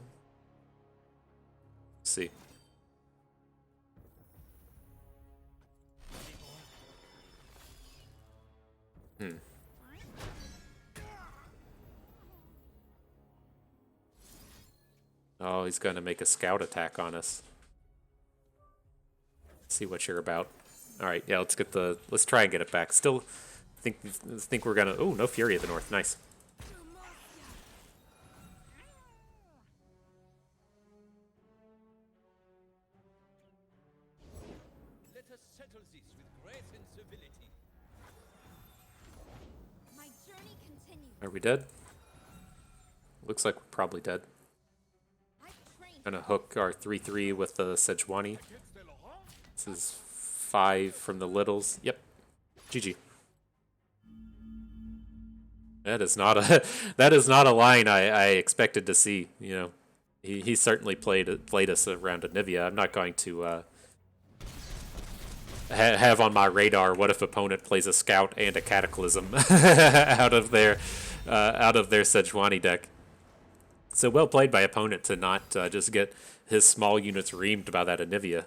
see. Oh, he's going to make a scout attack on us. Let's see what you're about. All right, yeah, let's try and get it back. Still think we're going to... Oh, no Fury of the North. Nice. Let us settle this with grace and civility. My journey continues. Are we dead? Looks like we're probably dead. Gonna hook our 3/3 with the Sejuani. This is 5 from the littles. Yep. GG. That is not a line I expected to see. You know, he certainly played us around Anivia. I'm not going to have on my radar what if opponent plays a scout and a cataclysm out of their Sejuani deck. So well played by opponent to not just get his small units reamed by that Anivia.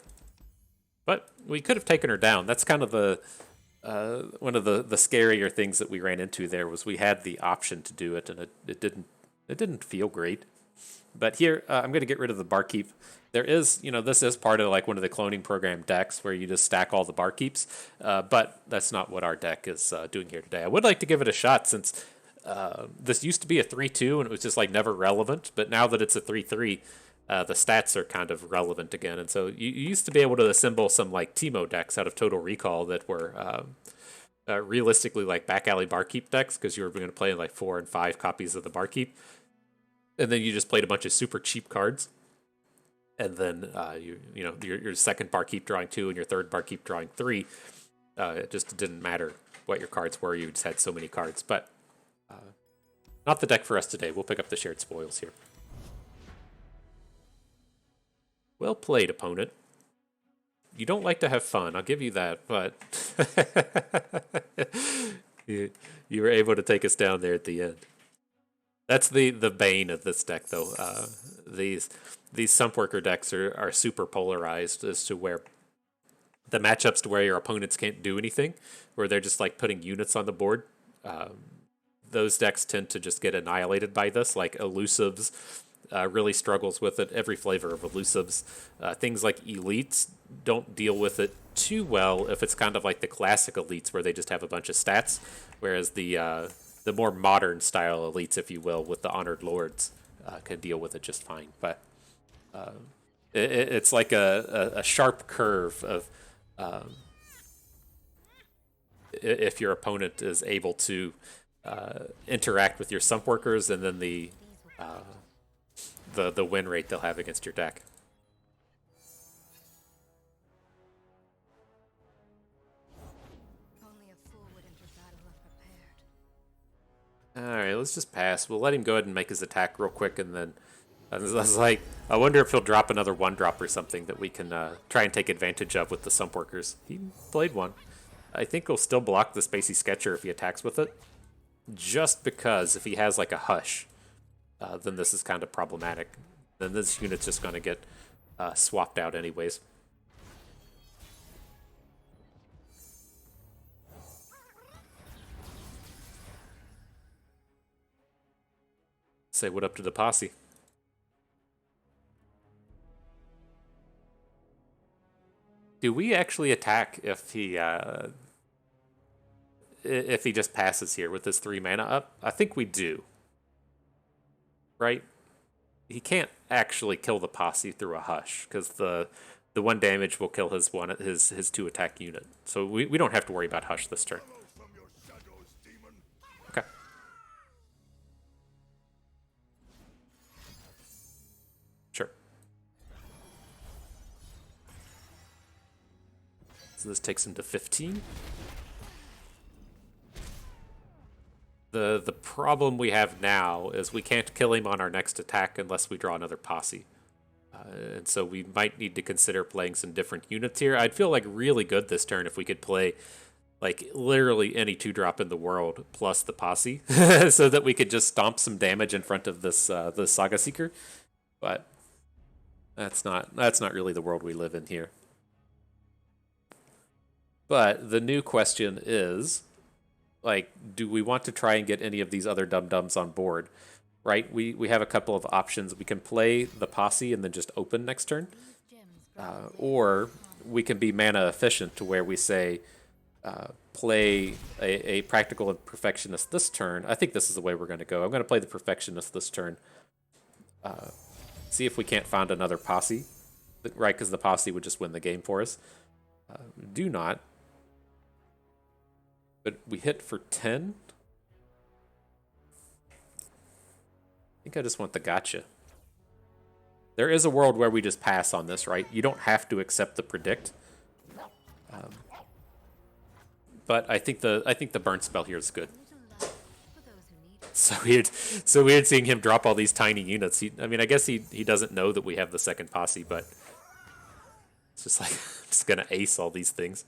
But we could have taken her down. That's kind of the one of the scarier things that we ran into there was we had the option to do it, and it didn't feel great. But here I'm going to get rid of the Barkeep. There is, this is part of like one of the cloning program decks where you just stack all the Barkeeps, but that's not what our deck is doing here today. I would like to give it a shot since this used to be a 3/2 and it was just like never relevant, but now that it's a 3/3, the stats are kind of relevant again. And so you used to be able to assemble some like Teemo decks out of Total Recall that were realistically like back alley Barkeep decks because you were going to play like 4 and 5 copies of the Barkeep, and then you just played a bunch of super cheap cards, and then your second Barkeep drawing 2 and your third Barkeep drawing 3. It just didn't matter what your cards were; you just had so many cards, but. Not the deck for us today. We'll pick up the shared spoils here. Well played, opponent. You don't like to have fun, I'll give you that, but you were able to take us down there at the end. That's the bane of this deck, though. These Sumpworker decks are super polarized as to where the matchups to where your opponents can't do anything, where they're just like putting units on the board. those decks tend to just get annihilated by this. Like elusives really struggles with it. Every flavor of elusives. Things like elites don't deal with it too well if it's kind of like the classic elites where they just have a bunch of stats, whereas the more modern style elites, if you will, with the honored lords, can deal with it just fine. But it's like a sharp curve of if your opponent is able to interact with your sump workers, and then the win rate they'll have against your deck. Only a fool would enter battle unprepared. All right, let's just pass. We'll let him go ahead and make his attack real quick, and then I was like, I wonder if he'll drop another 1-drop or something that we can try and take advantage of with the sump workers. He played one. I think he'll still block the Spacey Sketcher if he attacks with it, just because if he has like a Hush, then this is kind of problematic. Then this unit's just going to get swapped out anyways. Say what up to the Posse. Do we actually attack if he just passes here with his 3 mana up? I think we do. Right? He can't actually kill the Posse through a Hush, because the 1 damage will kill his 2 attack unit. So we don't have to worry about Hush this turn. Okay. Sure. So this takes him to 15. The problem we have now is we can't kill him on our next attack unless we draw another Posse. And so we might need to consider playing some different units here. I'd feel like really good this turn if we could play like literally any 2-drop in the world plus the Posse so that we could just stomp some damage in front of this Saga Seeker. But that's not really the world we live in here. But the new question is, like, do we want to try and get any of these other dum-dums on board? Right? We have a couple of options. We can play the Posse and then just open next turn. Or we can be mana efficient to where we say, play a Practical and Perfectionist this turn. I think this is the way we're going to go. I'm going to play the Perfectionist this turn. See if we can't find another Posse. Right, because the Posse would just win the game for us. Do not. But we hit for 10. I think I just want the gotcha. There is a world where we just pass on this, right? You don't have to accept the predict. But I think the burn spell here is good. So weird seeing him drop all these tiny units. I mean, I guess he doesn't know that we have the second Posse, but it's just like just gonna ace all these things.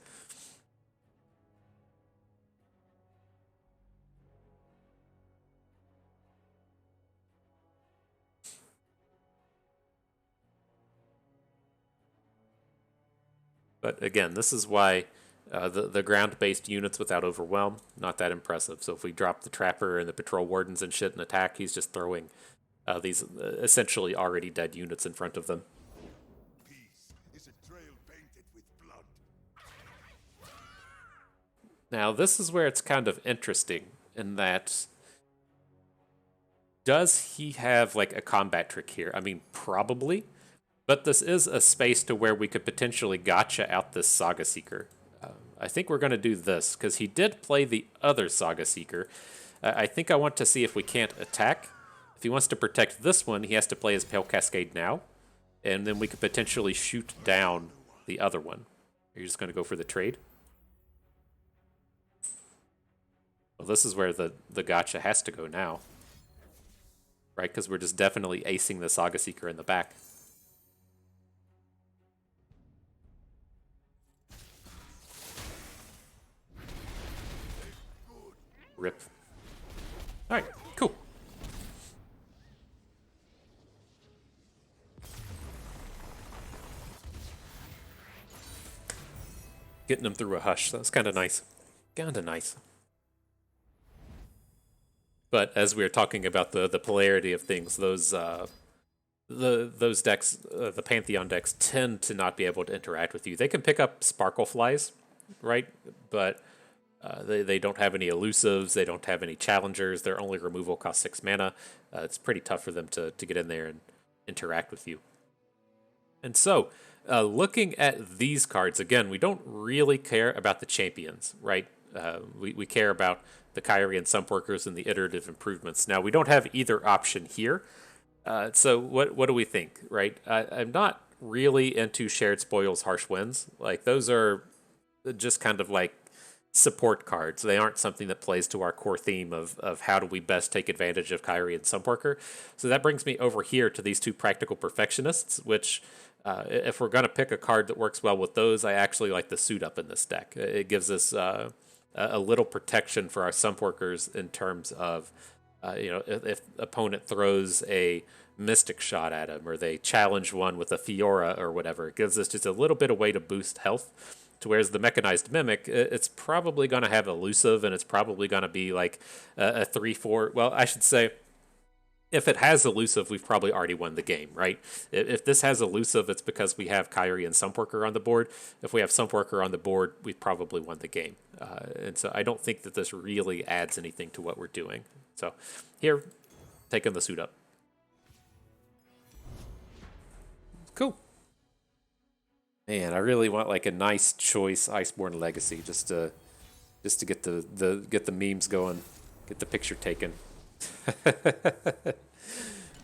But again, this is why the ground-based units without Overwhelm, not that impressive. So if we drop the Trapper and the Patrol Wardens and shit and attack, he's just throwing these essentially already dead units in front of them. Peace is a trail painted with blood. Now, this is where it's kind of interesting in that, does he have like a combat trick here? I mean, probably. But this is a space to where we could potentially gotcha out this Saga Seeker. I think we're going to do this, because he did play the other Saga Seeker. I think I want to see if we can't attack. If he wants to protect this one, he has to play his Pale Cascade now. And then we could potentially shoot down the other one. Are you just going to go for the trade? Well, this is where the gotcha has to go now. Right, because we're just definitely acing the Saga Seeker in the back. Rip. Alright, cool. Getting them through a Hush. That was kind of nice. Kind of nice. But as we were talking about the polarity of things, those decks, the Pantheon decks, tend to not be able to interact with you. They can pick up Sparkle Flies, right? But they don't have any elusives. They don't have any challengers. Their only removal costs 6 mana. It's pretty tough for them to get in there and interact with you. And so, looking at these cards, again, we don't really care about the champions, right? We care about the Kyrie and Sumpworkers and the iterative improvements. Now, we don't have either option here. So what do we think, right? I'm not really into Shared Spoils, Harsh Winds. Like, those are just kind of like support cards. They aren't something that plays to our core theme of how do we best take advantage of Kyrie and Sumpworker. So that brings me over here to these two Practical Perfectionists, which if we're going to pick a card that works well with those, I actually like the Suit Up in this deck. It gives us a little protection for our Sumpworkers in terms of, if opponent throws a Mystic Shot at him or they challenge one with a Fiora or whatever, it gives us just a little bit of way to boost health. To whereas the Mechanized Mimic, it's probably going to have elusive, and it's probably going to be like a 3-4. Well, I should say, if it has elusive, we've probably already won the game, right? If this has elusive, it's because we have Kyrie and Sumpworker on the board. If we have Sumpworker on the board, we've probably won the game. And so I don't think that this really adds anything to what we're doing. So here, taking the Suit Up. Cool. Man, I really want like a nice choice Iceborn Legacy just to get the memes going, get the picture taken.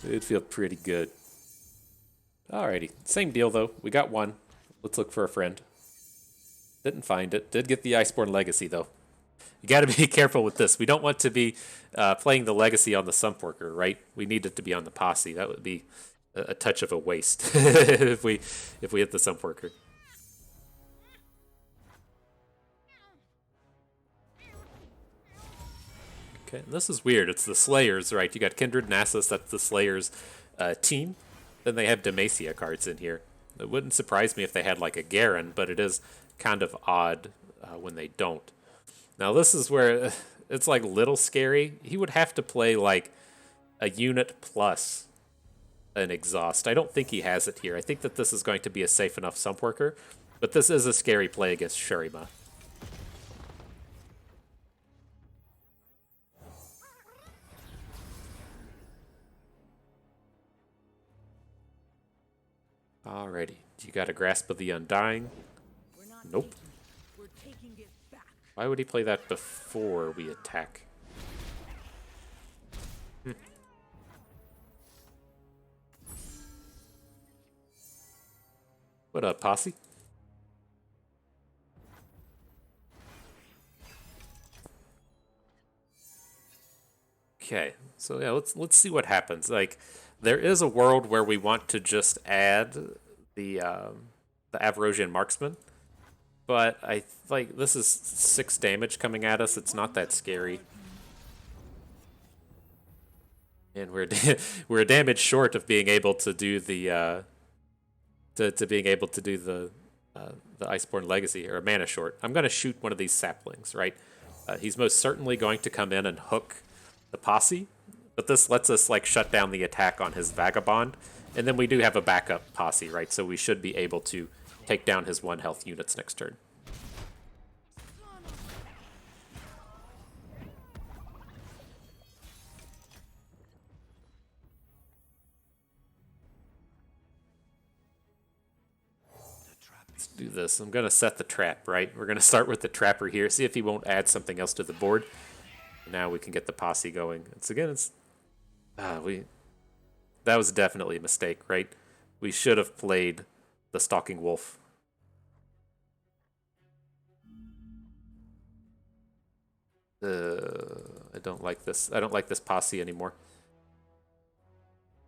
It'd feel pretty good. Alrighty, same deal though. We got one. Let's look for a friend. Didn't find it. Did get the Iceborn Legacy though. You got to be careful with this. We don't want to be playing the Legacy on the Sumpworker, right? We need it to be on the Posse. That would be a touch of a waste if we hit the Sumpworker. Okay, and this is weird. It's the Slayers, right? You got Kindred Nasus, that's the Slayers team. Then they have Demacia cards in here. It wouldn't surprise me if they had like a Garen, but it is kind of odd when they don't. Now this is where it's like little scary. He would have to play like a unit plus an exhaust. I don't think he has it here. I think that this is going to be a safe enough Sumpworker, but this is a scary play against Shurima. Alrighty, you got a Grasp of the Undying? Nope. We're taking it back. Why would he play that before we attack? What up, Posse? Okay, so yeah, let's see what happens. Like, there is a world where we want to just add the Avarosian Marksman, but I like this is 6 damage coming at us. It's not that scary, and we're a damage short of being able to do the to being able to do the Iceborn Legacy, or a mana short. I'm going to shoot one of these saplings, right? He's most certainly going to come in and hook the Posse, but this lets us like shut down the attack on his Vagabond, and then we do have a backup Posse, right? So we should be able to take down his 1 health units next turn. Let's do this. I'm going to set the trap, right? We're going to start with the Trapper here, see if he won't add something else to the board. Now we can get the Posse going. That was definitely a mistake, right? We should have played the Stalking Wolf. I don't like this. I don't like this Posse anymore.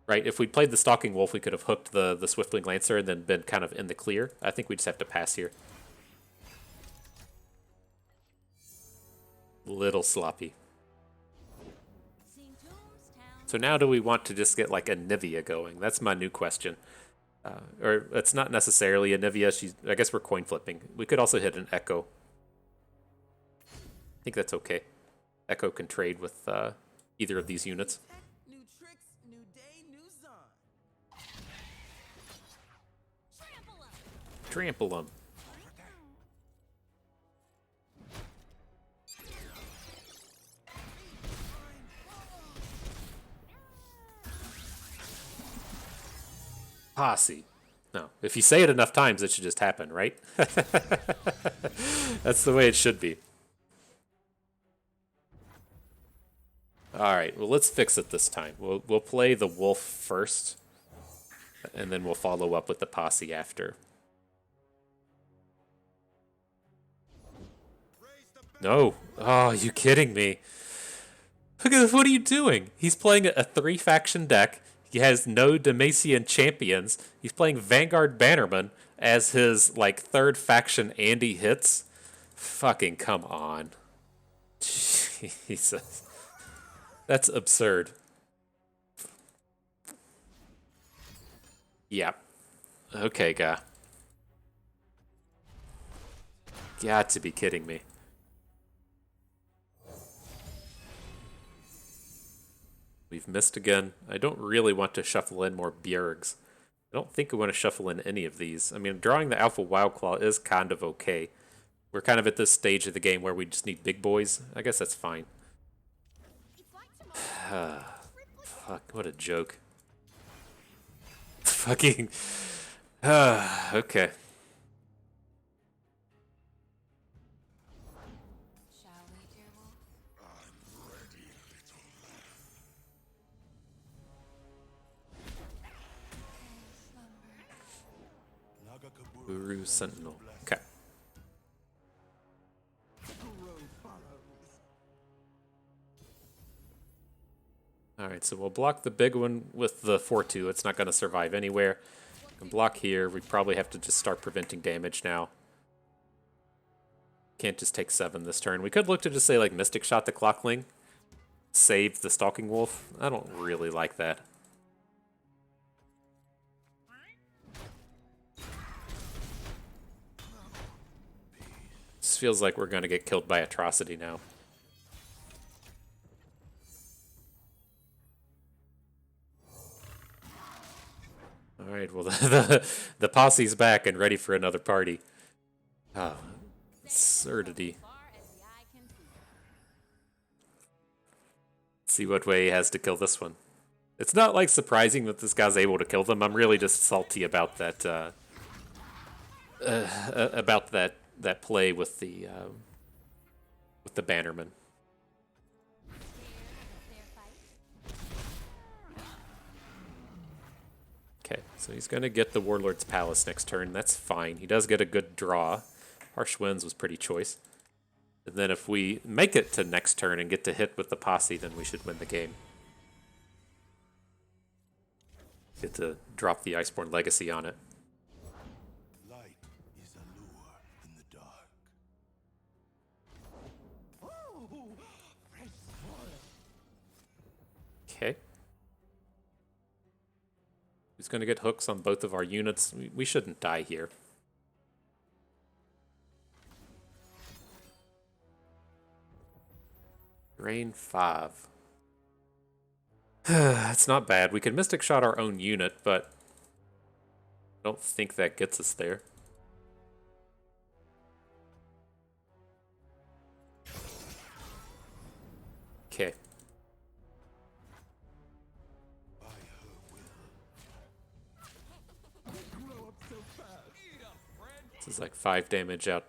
Right, if we played the Stalking Wolf, we could have hooked the Swiftwing Lancer and then been kind of in the clear. I think we just have to pass here. Little sloppy. So now do we want to just get like Anivia going? That's my new question. Or it's not necessarily Anivia. I guess we're coin flipping. We could also hit an Ekko. I think that's okay. Ekko can trade with either of these units. New tricks, new day, new sun. Trample 'em. Trample them. Posse. No, if you say it enough times, it should just happen, right? That's the way it should be. All right, well, let's fix it this time. We'll play the wolf first, and then we'll follow up with the posse after. No. Oh, you kidding me? Look at this. What are you doing? He's playing a 3-faction deck. He has no Demacian champions. He's playing Vanguard Bannerman as his, like, 3rd faction Andy hits. Fucking come on. Jesus. That's absurd. Yeah. Okay, guy. Got to be kidding me. We've missed again. I don't really want to shuffle in more Bjergs. I don't think we want to shuffle in any of these. I mean, drawing the Alpha Wildclaw is kind of okay. We're kind of at this stage of the game where we just need big boys. I guess that's fine. Fuck, what a joke. Fucking... okay. Shall we, dear wolf? Guru Sentinel. Okay. Alright, so we'll block the big one with the 4-2. It's not going to survive anywhere. And block here. We probably have to just start preventing damage now. Can't just take 7 this turn. We could look to just say, like, Mystic Shot the Clockling. Save the Stalking Wolf. I don't really like that. This feels like we're going to get killed by Atrocity now. Alright, well, the posse's back and ready for another party. Oh, absurdity. Far as the eye can see. See what way he has to kill this one. It's not, like, surprising that this guy's able to kill them. I'm really just salty about that, that play with the Bannerman. Okay, so he's going to get the Warlord's Palace next turn. That's fine. He does get a good draw. Harsh Winds was pretty choice. And then if we make it to next turn and get to hit with the Posse, then we should win the game. Get to drop the Iceborn Legacy on it. Light is a lure in the dark. Okay. He's going to get hooks on both of our units. We shouldn't die here. Drain 5. That's not bad. We can Mystic Shot our own unit, but I don't think that gets us there. Okay. This is like 5 damage out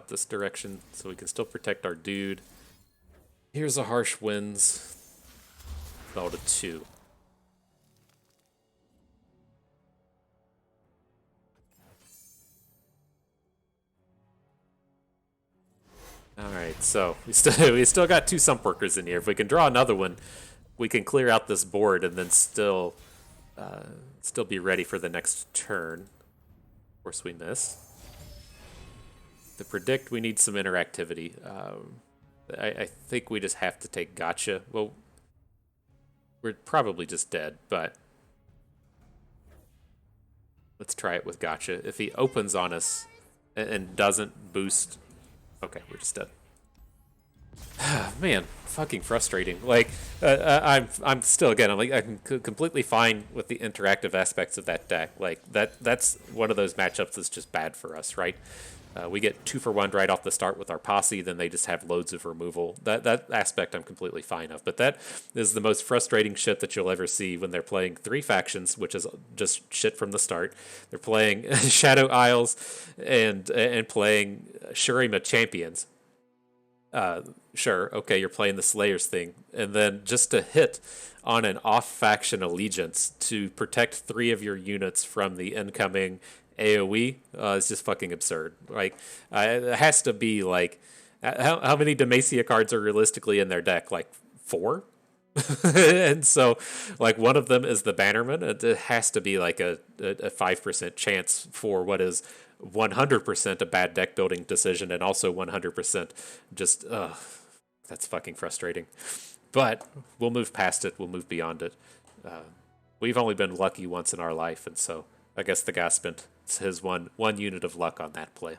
this direction, so we can still protect our dude. Here's a Harsh Winds. Fell to 2. Alright, so we still got 2 Sump Workers in here. If we can draw another one, we can clear out this board and then still be ready for the next turn. Of course we miss. To predict, we need some interactivity. I think we just have to take Gotcha. Well, we're probably just dead, but let's try it with Gotcha. If he opens on us and doesn't boost... Okay, we're just dead. Man, fucking frustrating. Like, I'm still again. I'm completely fine with the interactive aspects of that deck. Like that's one of those matchups that's just bad for us, right? We get 2-for-1 right off the start with our Posse, then they just have loads of removal. That aspect I'm completely fine of. But that is the most frustrating shit that you'll ever see when they're playing 3 factions, which is just shit from the start. They're playing Shadow Isles and playing Shurima champions. Sure, okay, you're playing the Slayers thing, and then just to hit on an off-faction allegiance to protect 3 of your units from the incoming AoE is just fucking absurd. Like, it has to be like, how many Demacia cards are realistically in their deck? Like 4? And so, like, one of them is the Bannerman. It has to be like a 5% chance for what is 100% a bad deck building decision, and also 100% just, that's fucking frustrating. But we'll move past it. We'll move beyond it. We've only been lucky once in our life, and so I guess the guy spent his one unit of luck on that play.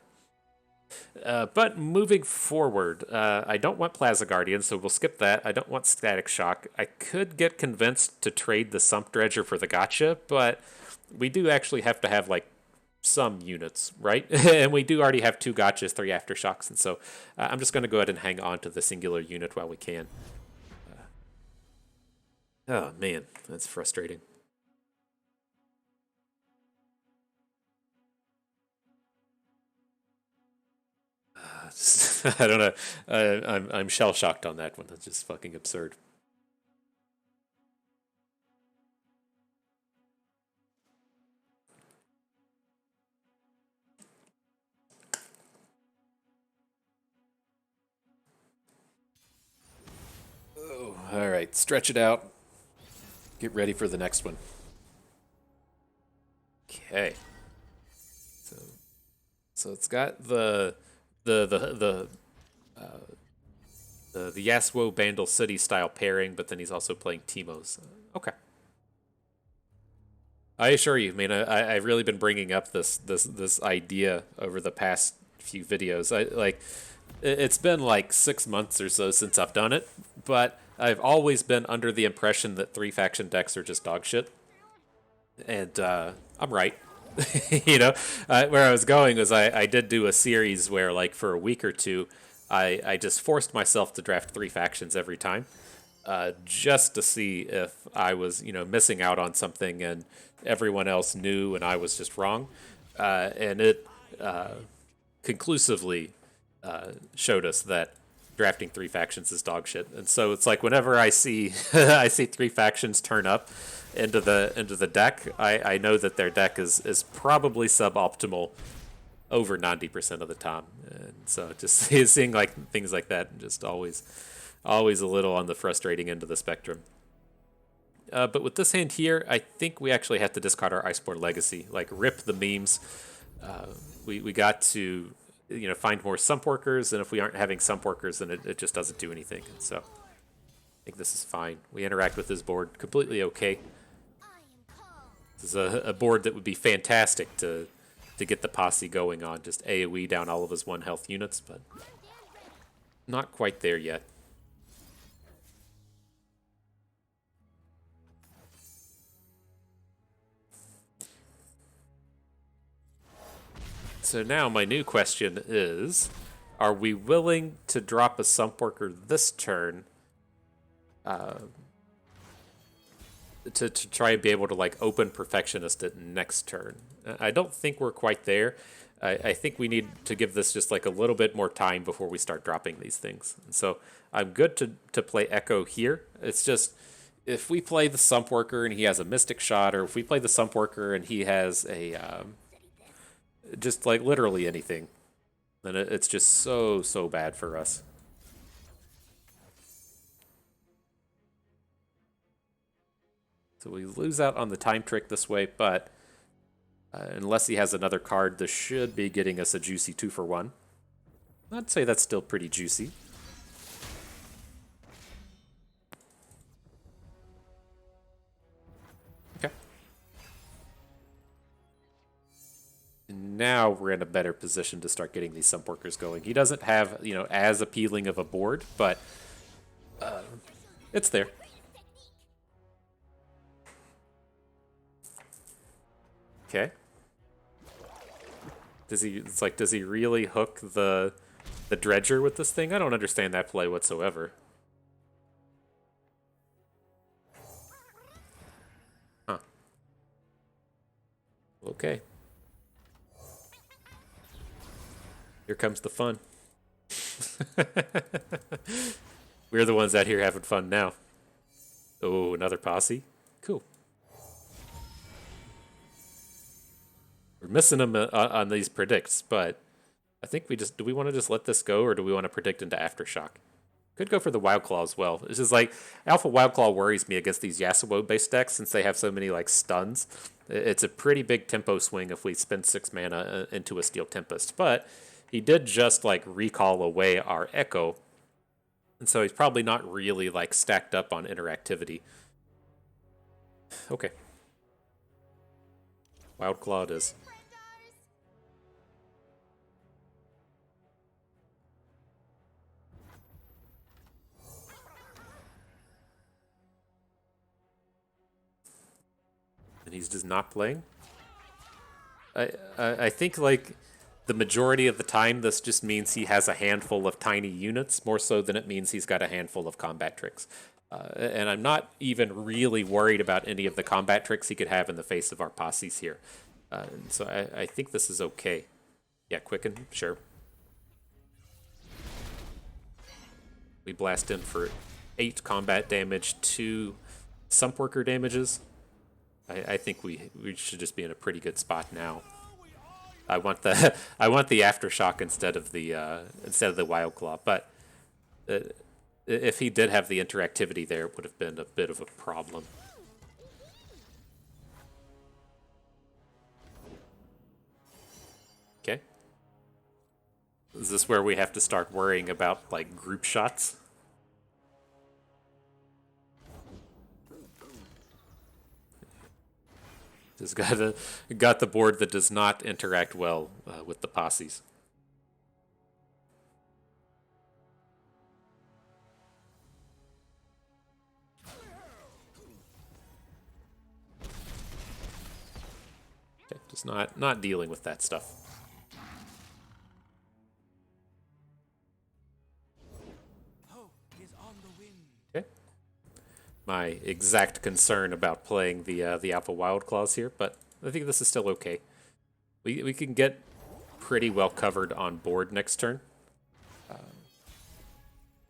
But moving forward, I don't want Plaza Guardian, so we'll skip that. I don't want Static Shock. I could get convinced to trade the Sump Dredger for the Gotcha, but we do actually have to have, like, some units, right? And we do already have 2 Gotchas, 3 Aftershocks, and so I'm just going to go ahead and hang on to the singular unit while we can. Oh, man, that's frustrating. I don't know. I'm shell shocked on that one. That's just fucking absurd. Oh, all right. Stretch it out. Get ready for the next one. Okay. So, so it's got the the Yasuo Bandle City style pairing, but then he's also playing Teemos. Okay. I assure you, man, I've really been bringing up this idea over the past few videos. It's been like 6 months or so since I've done it, but I've always been under the impression that 3 faction decks are just dog shit, and I'm right. Where I was going was I did do a series where, like, for a week or two, I just forced myself to draft 3 factions every time, just to see if I was, missing out on something and everyone else knew and I was just wrong. And it conclusively showed us that drafting 3 factions is dog shit. And so it's like whenever I see I see 3 factions turn up into the deck, I know that their deck is probably suboptimal over 90% of the time. And so just seeing like things like that, just always a little on the frustrating end of the spectrum. But with this hand here, I think we actually have to discard our Iceborn Legacy. Like, rip the memes. We got to find more sump workers, and if we aren't having sump workers, then it just doesn't do anything. So I think this is fine. We interact with this board completely okay. This is a board that would be fantastic to get the Posse going on. Just AoE down all of his 1 health units, but not quite there yet. So now my new question is, are we willing to drop a sump worker this turn to try and be able to, like, open Perfectionist it next turn? I don't think we're quite there. I think we need to give this just like a little bit more time before we start dropping these things. And so I'm good to play Ekko here. It's just, if we play the sump worker and he has a Mystic Shot, or if we play the sump worker and he has a just like literally anything, then it's just so bad for us. So we lose out on the time trick this way, but unless he has another card, this should be getting us a juicy 2-for-1. I'd say that's still pretty juicy. Okay. now we're in a better position to start getting these sump workers going. He doesn't have, as appealing of a board, but it's there. Okay. Does he really hook the dredger with this thing? I don't understand that play whatsoever. Huh. Okay. Here comes the fun. We're the ones out here having fun now. Oh, another posse? Cool. We're missing them on these predicts, but I think do we want to just let this go, or do we want to predict into Aftershock? Could go for the Wild Claw as well. It's just like, Alpha Wild Claw worries me against these Yasuo-based decks since they have so many, like, stuns. It's a pretty big tempo swing if we spend 6 mana into a Steel Tempest, but he did just, like, recall away our Ekko, and so he's probably not really, like, stacked up on interactivity. Okay. Wild Claw it is. And he's just not playing. I think, like, the majority of the time this just means he has a handful of tiny units, more so than it means he's got a handful of combat tricks. And I'm not even really worried about any of the combat tricks he could have in the face of our posses here. So I think this is okay. Yeah, Quicken, sure. We blast in for 8 combat damage, 2 sump worker damages. I think we should just be in a pretty good spot now. I want the Aftershock instead of the Wild Claw, but if he did have the interactivity there, it would have been a bit of a problem. Okay. Is this where we have to start worrying about, like, group shots? Just got the board that does not interact well with the posses. Okay, just not dealing with that stuff. Okay. My exact concern about playing the Alpha Wild Claws here, but I think this is still okay. We can get pretty well covered on board next turn.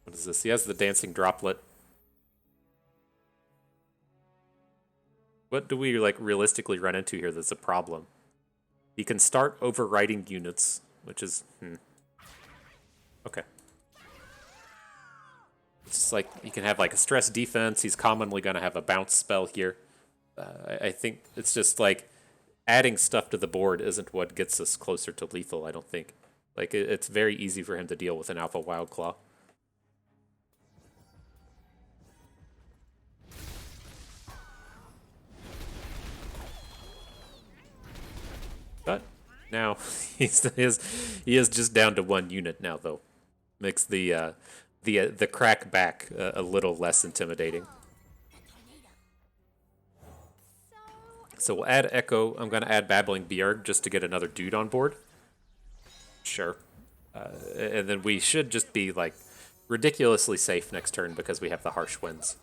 What is this? He has the Dancing Droplet. What do we, like, realistically run into here that's a problem? He can start overriding units, which is... Okay. It's like, he can have, like, a stress defense. He's commonly going to have a bounce spell here. I think it's just, like, adding stuff to the board isn't what gets us closer to lethal, I don't think. Like, it's very easy for him to deal with an Alpha Wild Claw. But now he is just down to 1 unit now, though. Makes the crack back a little less intimidating. So we'll add Ekko. I'm going to add Babbling Bjerg just to get another dude on board. Sure. And then we should just be, like, ridiculously safe next turn because we have the Harsh Winds.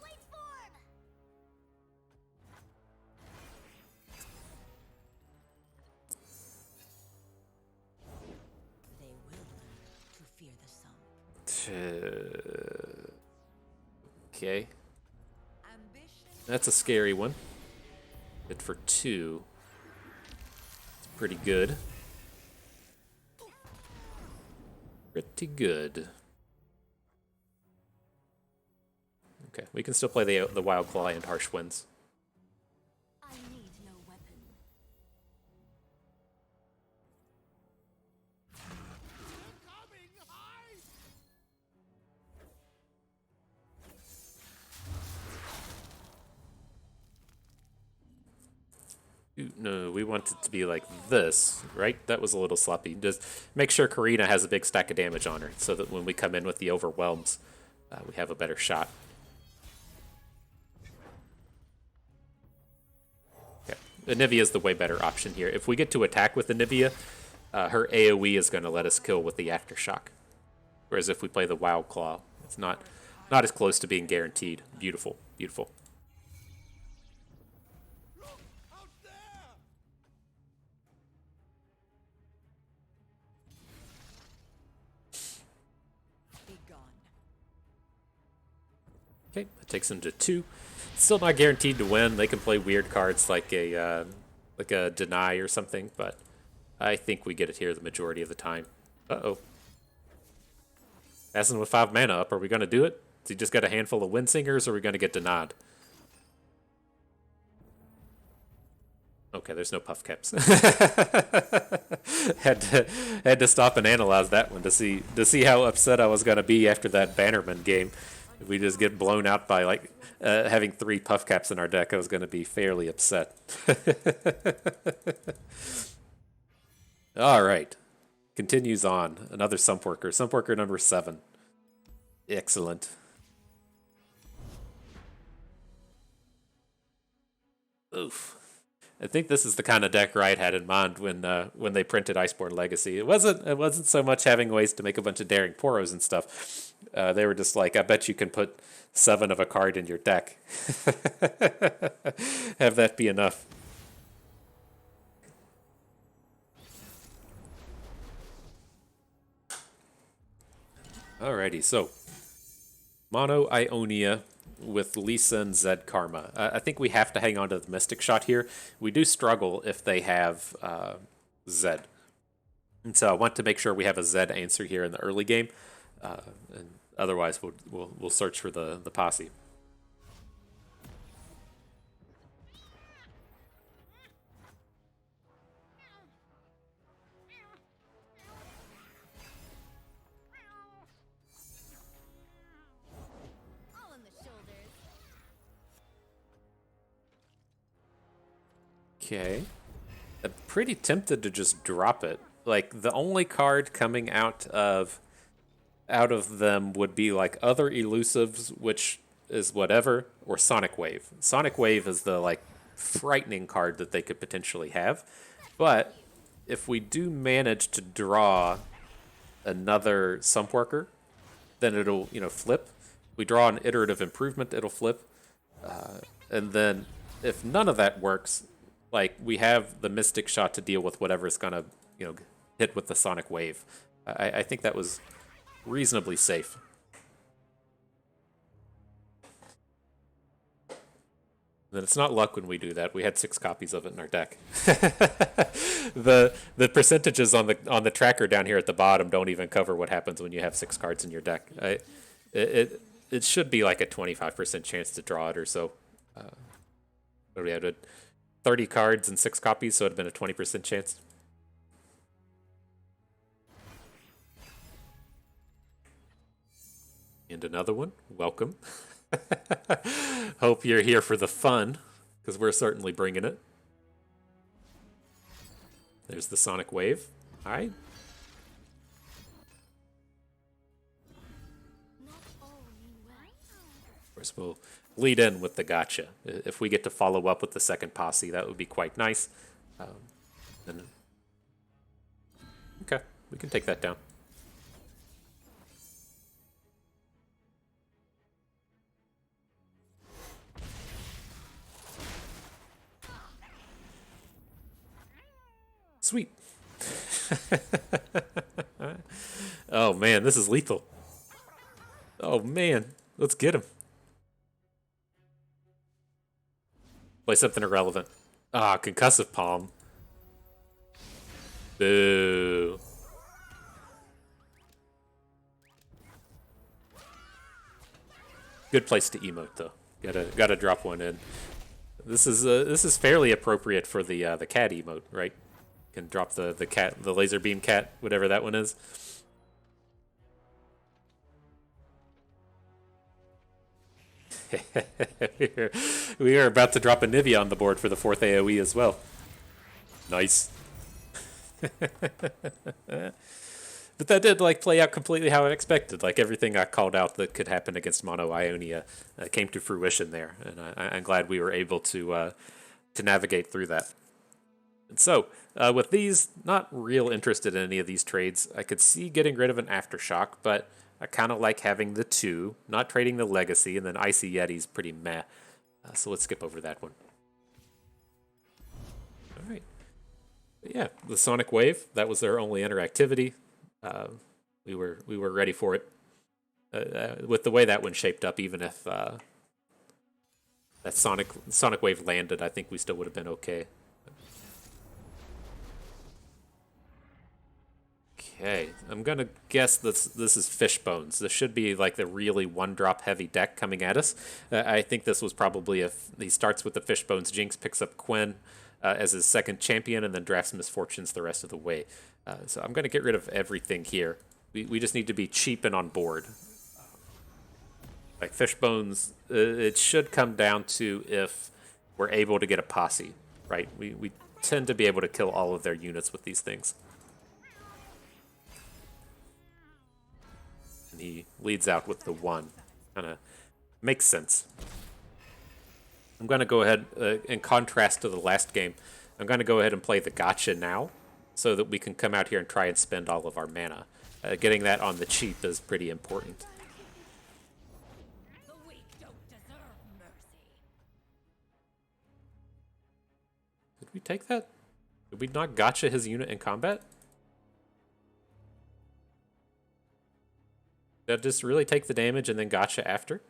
Okay. That's a scary one. Hit for 2. It's pretty good. Pretty good. Okay, we can still play the Wild Claw and Harsh Winds. I need no weapon. No, we want it to be like this, right? That was a little sloppy. Just make sure Karina has a big stack of damage on her so that when we come in with the overwhelms, we have a better shot. Okay. Anivia is the way better option here. If we get to attack with Anivia, her AoE is going to let us kill with the Aftershock. Whereas if we play the Wild Claw, it's not as close to being guaranteed. Beautiful, beautiful. Out there! Be gone. Okay, that takes them to 2. Still not guaranteed to win. They can play weird cards like a deny or something, but I think we get it here the majority of the time. Uh-oh. Assassin with 5 mana up. Are we going to do it? Has he just got a handful of Windsingers, or are we going to get denied? Okay, there's no puff caps. had to stop and analyze that one to see how upset I was going to be after that Bannerman game. If we just get blown out by like having 3 puff caps in our deck, I was going to be fairly upset. All right. Continues on. Another Sump Worker. Sump Worker number 7. Excellent. Oof. I think this is the kind of deck Riot had in mind when they printed Iceborn Legacy. It wasn't so much having ways to make a bunch of daring poros and stuff. They were just like, I bet you can put 7 of a card in your deck. Have that be enough. Alrighty, so Mono Ionia with Lisa and Zed Karma. I think we have to hang on to the Mystic Shot here. We do struggle if they have Zed. And so I want to make sure we have a Zed answer here in the early game. And otherwise, we'll search for the Posse. All on the shoulders. Okay. I'm pretty tempted to just drop it. Like, the only card coming out of them would be like other elusives, which is whatever, or Sonic Wave. Sonic Wave is the like frightening card that they could potentially have. But if we do manage to draw another Sump Worker, then it'll, flip. We draw an Iterative Improvement, it'll flip. And then if none of that works, like, we have the Mystic Shot to deal with whatever's gonna, hit with the Sonic Wave. I think that was reasonably safe. Then it's not luck when we do that. We had 6 copies of it in our deck. The percentages on the tracker down here at the bottom don't even cover what happens when you have 6 cards in your deck. It should be like a 25% chance to draw it or so. But we had 30 cards and 6 copies, so it'd been a 20% chance. And another one. Welcome. Hope you're here for the fun, because we're certainly bringing it. There's the Sonic Wave. All right. Of course, we'll lead in with the gotcha. If we get to follow up with the second Posse, that would be quite nice. Okay, we can take that down. Sweet. Oh man, this is lethal. Oh man, let's get him. Play something irrelevant. Ah, Concussive Palm. Boo. Good place to emote though. Gotta drop one in. This is fairly appropriate for the cat emote, right? Can drop the cat, the laser beam cat, whatever that one is. We are about to drop Anivia on the board for the 4th AoE as well. Nice. But that did like play out completely how I expected. Like everything I called out that could happen against Mono Ionia came to fruition there, and I'm glad we were able to navigate through that. And so, with these, not real interested in any of these trades. I could see getting rid of an Aftershock, but I kind of like having the two, not trading the Legacy, and then Icy Yeti's pretty meh. So let's skip over that one. All right. But yeah, the Sonic Wave, that was their only interactivity. We were ready for it. With the way that one shaped up, even if that Sonic Wave landed, I think we still would have been okay. Okay, I'm gonna guess this is Fishbones. This should be like the really one-drop heavy deck coming at us. I think this was probably if he starts with the Fishbones Jinx, picks up Quinn as his second champion, and then drafts Misfortunes the rest of the way. So I'm gonna get rid of everything here. We just need to be cheap and on board. Like Fishbones, it should come down to if we're able to get a Posse, right? We tend to be able to kill all of their units with these things. And he leads out with the 1. Kind of makes sense. I'm going to go ahead, in contrast to the last game, I'm going to go ahead and play the gotcha now so that we can come out here and try and spend all of our mana. Getting that on the cheap is pretty important. The weak don't deserve mercy. Did we take that? Did we not gotcha his unit in combat? Did I just really take the damage and then gotcha after?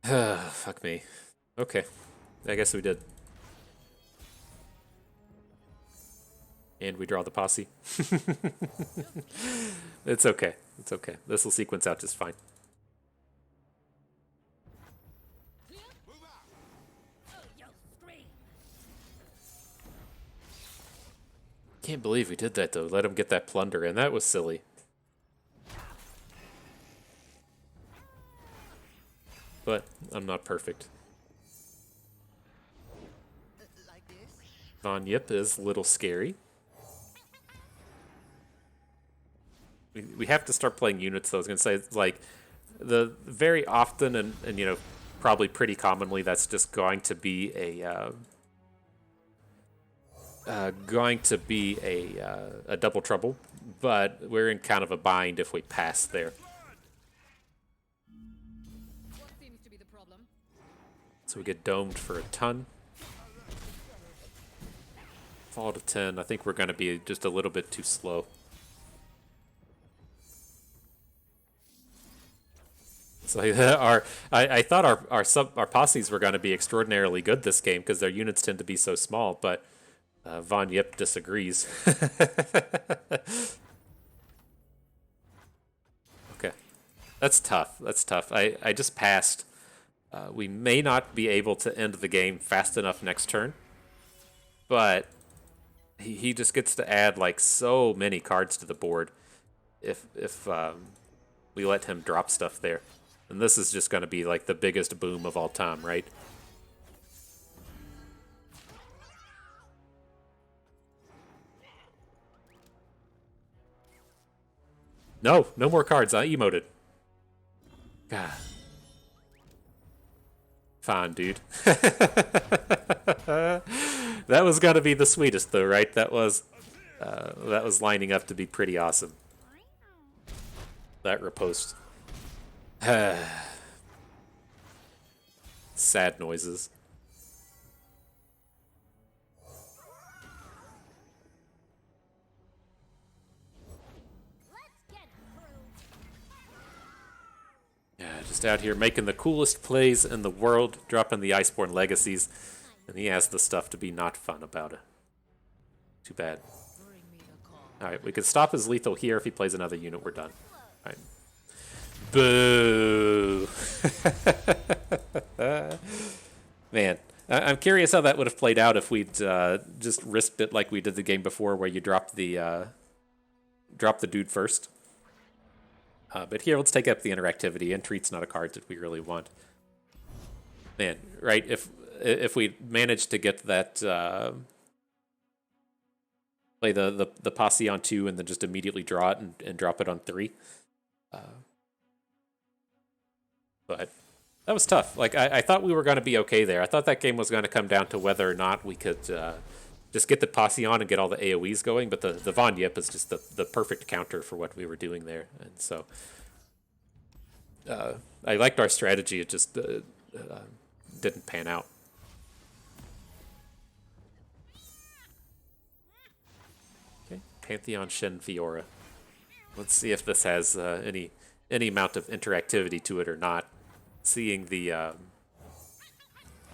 Fuck me. Okay. I guess we did. And we draw the Posse. It's okay. It's okay. This will sequence out just fine. Can't believe we did that though. Let him get that plunder, and that was silly. But I'm not perfect. Like this? Von Yip is a little scary. We have to start playing units though. I was going to say, like, the very often and you know, probably pretty commonly, that's just going to be a double trouble. But we're in kind of a bind if we pass there. What seems to be the problem? So we get domed for a ton. Fall to 10. I think we're going to be just a little bit too slow. So I thought our posses were going to be extraordinarily good this game because their units tend to be so small, but Von Yip disagrees. Okay, that's tough. That's tough. I just passed. We may not be able to end the game fast enough next turn, but he just gets to add like so many cards to the board if we let him drop stuff there. And this is just going to be like the biggest boom of all time, right? No, no more cards. I emoted. God. Fine, dude. That was going to be the sweetest, though, right? That was lining up to be pretty awesome. That riposte. Sad noises. Yeah, just out here making the coolest plays in the world, dropping the Iceborn legacies, and he has the stuff to be not fun about it. Too bad. Alright, we could stop his lethal here if he plays another unit, we're done. Alright. Boo! Man, I'm curious how that would have played out if we'd just risked it like we did the game before, where you dropped the dude first. But here, let's take up the interactivity. Entreat's not a card that we really want. Man, right? If we managed to get that Play the Posse on 2 and then just immediately draw it and drop it on 3. But that was tough. Like, I thought we were going to be okay there. I thought that game was going to come down to whether or not we could just get the Posse on and get all the AoEs going, but the Von Yip is just the perfect counter for what we were doing there. And so I liked our strategy. It just didn't pan out. Okay, Pantheon Shen Fiora. Let's see if this has any amount of interactivity to it or not. Seeing the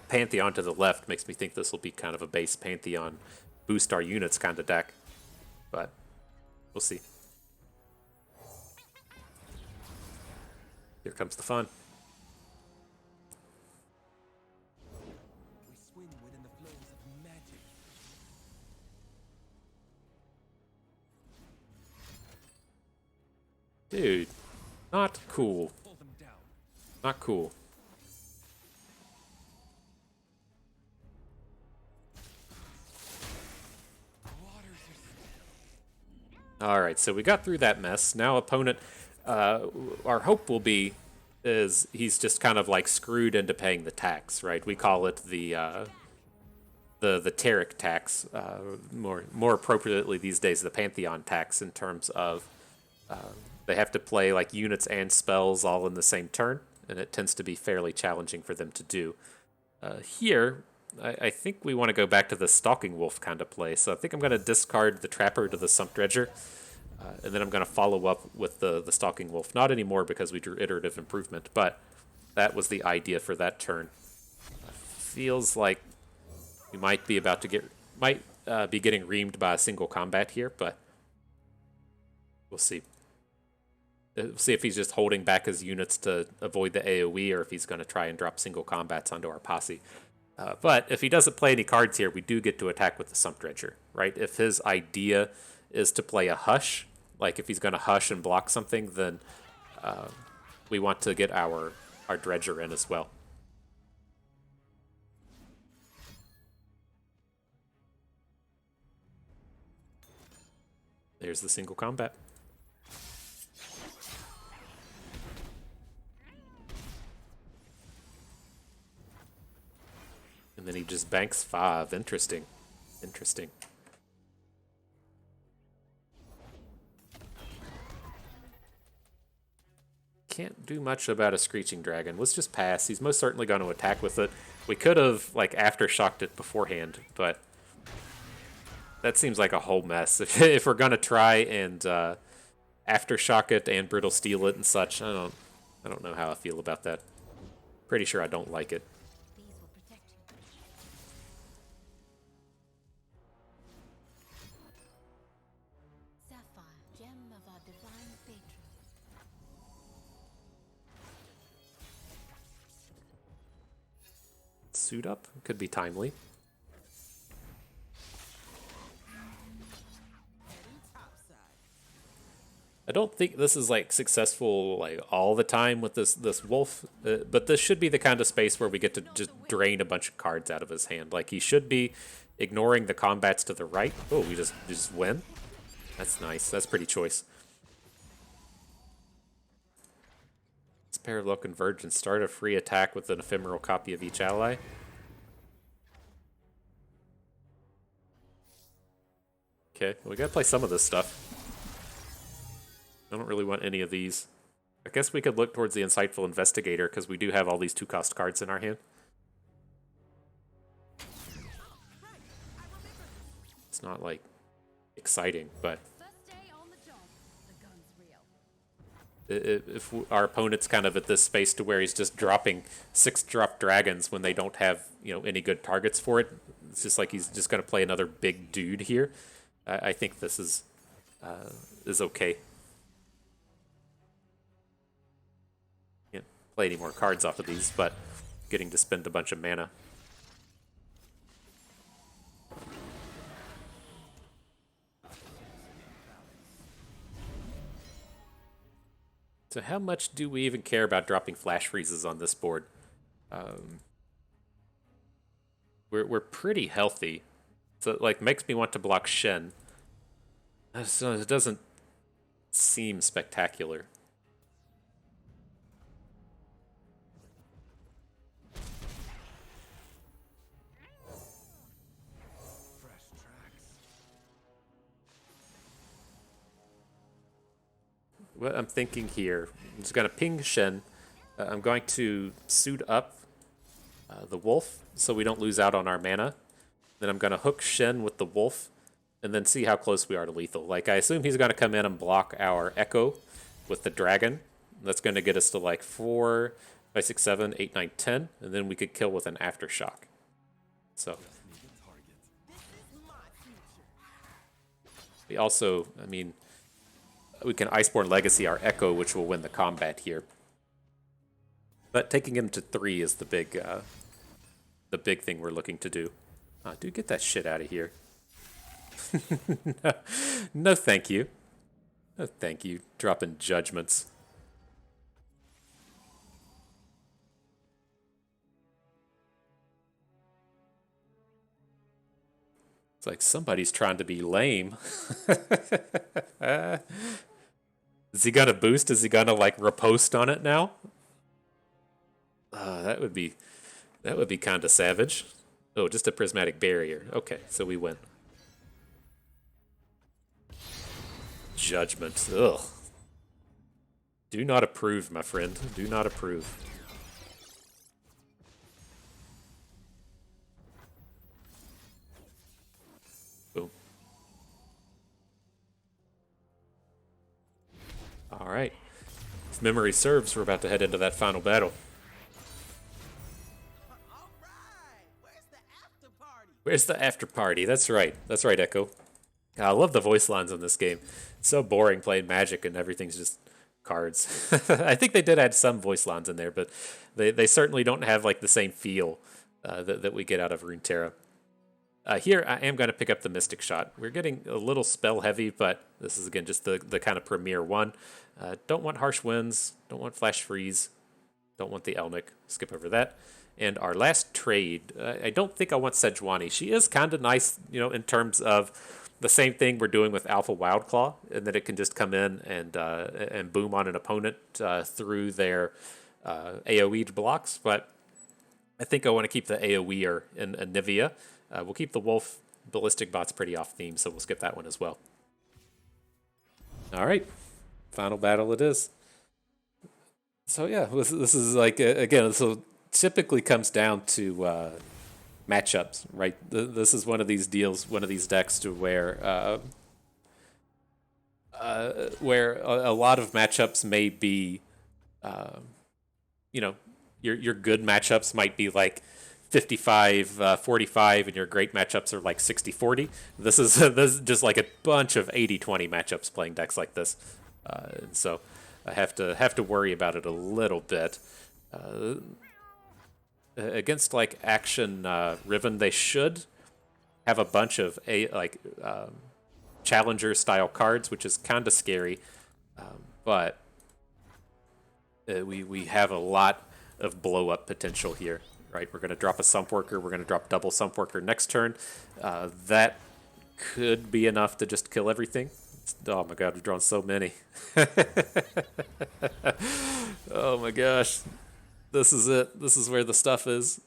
Pantheon to the left makes me think this will be kind of a base Pantheon boost our units kind of deck. But we'll see. Here comes the fun. We swim within the flows of magic. Dude, not cool. Pull them down. Not cool. Alright, so we got through that mess. Now opponent, our hope will be, is he's just kind of like screwed into paying the tax, right? We call it the Taric tax, more appropriately these days, the Pantheon tax, in terms of they have to play like units and spells all in the same turn, and it tends to be fairly challenging for them to do. Here, I think we want to go back to the Stalking Wolf kind of play, so I think I'm going to discard the Trapper to the Sump Dredger, and then I'm going to follow up with the Stalking Wolf. Not anymore because we drew Iterative Improvement, but that was the idea for that turn. Feels like we might be about to be getting reamed by a single combat here, but we'll see. We'll see if he's just holding back his units to avoid the AoE, or if he's going to try and drop single combats onto our Posse. But if he doesn't play any cards here, we do get to attack with the Sump Dredger, right? If his idea is to play a Hush, like if he's going to Hush and block something, then we want to get our Dredger in as well. There's the single combat. And then he just banks 5. Interesting. Interesting. Can't do much about a Screeching Dragon. Let's just pass. He's most certainly going to attack with it. We could have, like, aftershocked it beforehand, but that seems like a whole mess. If we're going to try and aftershock it and Brittle Steel it and such, I don't know how I feel about that. Pretty sure I don't like it. These will protect you. Sapphire, gem of our divine patron. Suit up could be timely. I don't think this is like successful like all the time with this wolf, but this should be the kind of space where we get to just drain a bunch of cards out of his hand. Like he should be ignoring the combats to the right. Oh, we just win. That's nice. That's pretty choice. Parallel Convergence. Start a free attack with an ephemeral copy of each ally. Okay, we gotta play some of this stuff. I don't really want any of these. I guess we could look towards the Insightful Investigator because we do have all these 2-cost cards in our hand. It's not like exciting, but First day on the job. The gun's real. if our opponent's kind of at this space to where he's just dropping 6-drop dragons when they don't have any good targets for it, it's just like he's just going to play another big dude here. I think this is okay. Can't play any more cards off of these, but getting to spend a bunch of mana. So how much do we even care about dropping flash freezes on this board? We're pretty healthy. So it makes me want to block Shen. So it doesn't seem spectacular. What I'm thinking here, I'm just going to ping Shen. I'm going to suit up the wolf so we don't lose out on our mana. Then I'm going to hook Shen with the wolf and then see how close we are to lethal. Like, I assume he's going to come in and block our Ekko with the dragon. That's going to get us to like 4, 5, 6, 7, 8, 9, 10. And then we could kill with an aftershock. So we also, I mean, we can Iceborn Legacy our Ekko, which will win the combat here. But taking him to 3 is the big thing we're looking to do. Dude, get that shit out of here. No, no, thank you. No, thank you. Dropping judgments. It's like somebody's trying to be lame. Is he gonna boost? Is he gonna like riposte on it now? That would be kind of savage. Oh, just a prismatic barrier. Okay, so we win. Judgment. Ugh. Do not approve, my friend. Do not approve. Boom. All right. If memory serves, we're about to head into that final battle. Where's the after party? That's right. That's right, Ekko. I love the voice lines in this game. It's so boring playing Magic and everything's just cards. I think they did add some voice lines in there, but they certainly don't have like the same feel that we get out of Runeterra. Here, I am going to pick up the Mystic Shot. We're getting a little spell heavy, but this is, again, just the kind of premier one. Don't want Harsh Winds. Don't want Flash Freeze. Don't want the Elnick. Skip over that. And our last trade, I don't think I want Sejuani. She is kind of nice, you know, in terms of the same thing we're doing with Alpha Wildclaw, and that it can just come in and boom on an opponent through their AoE blocks. But I think I want to keep the AoEer in Anivia. We'll keep the Wolf Ballistic Bot's pretty off theme, so we'll skip that one as well. All right, final battle it is. So yeah, this is like, again, so typically comes down to matchups, right? This is one of these deals, one of these decks to where a lot of matchups may be, you know, your good matchups might be like 55-45, and your great matchups are like 60-40. This is just like a bunch of 80-20 matchups playing decks like this, and so I have to worry about it a little bit. Against like Action Riven, they should have a bunch of challenger style cards, which is kind of scary, but we have a lot of blow up potential here. Right, we're going to drop a Sump Worker. We're going to drop double Sump Worker next turn. That could be enough to just kill everything. Oh my god, we've drawn so many. Oh my gosh. This is it. This is where the stuff is.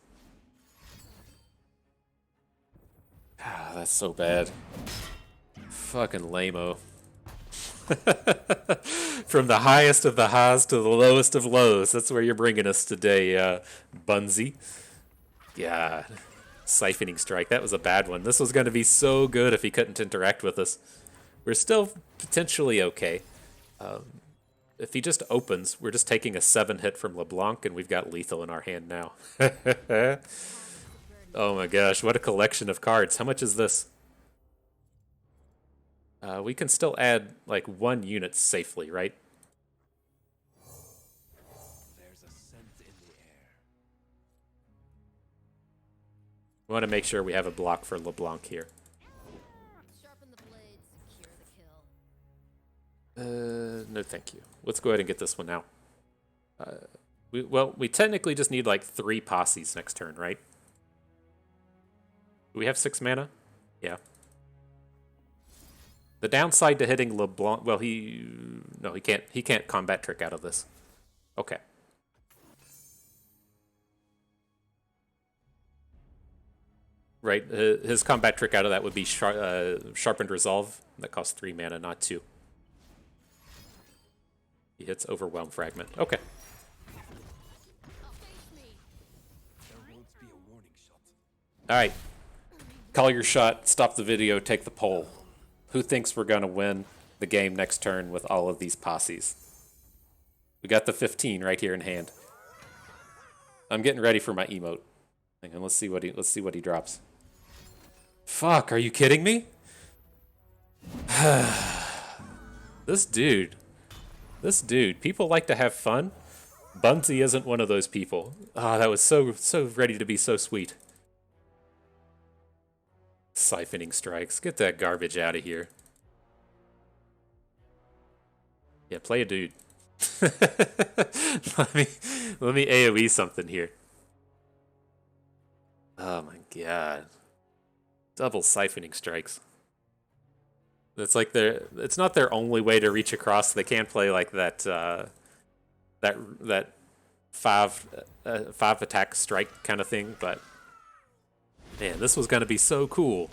Ah, that's so bad. Fucking lame-o. From the highest of the highs to the lowest of lows. That's where you're bringing us today, Bunsy. Yeah. Siphoning Strike. That was a bad one. This was going to be so good if he couldn't interact with us. We're still potentially okay. If he just opens, we're just taking a 7 hit from LeBlanc, and we've got lethal in our hand now. Oh my gosh, what a collection of cards. How much is this? We can still add like 1 unit safely, right? There's a scent in the air. We want to make sure we have a block for LeBlanc here. Sharpen the blade, secure the kill. No thank you. Let's go ahead and get this one out. We technically just need like 3 posses next turn, right? Do we have 6 mana? Yeah. The downside to hitting LeBlanc, well, he can't combat trick out of this. Okay. Right, his combat trick out of that would be Sharpened Resolve. That costs 3 mana, not 2. He hits Overwhelm Fragment. Okay. There won't be a warning shot. Alright. Call your shot, stop the video, take the poll. Who thinks we're going to win the game next turn with all of these posses? We got the 15 right here in hand. I'm getting ready for my emote. Hang on, let's see what he drops. Fuck, are you kidding me? This dude, people like to have fun. Bunsey isn't one of those people. Ah, that was so ready to be so sweet. Siphoning Strikes, get that garbage out of here. Yeah, play a dude. let me AoE something here. Oh my god. Double Siphoning Strikes. It's not their only way to reach across. They can play like that that five attack strike kind of thing, but man, this was gonna be so cool.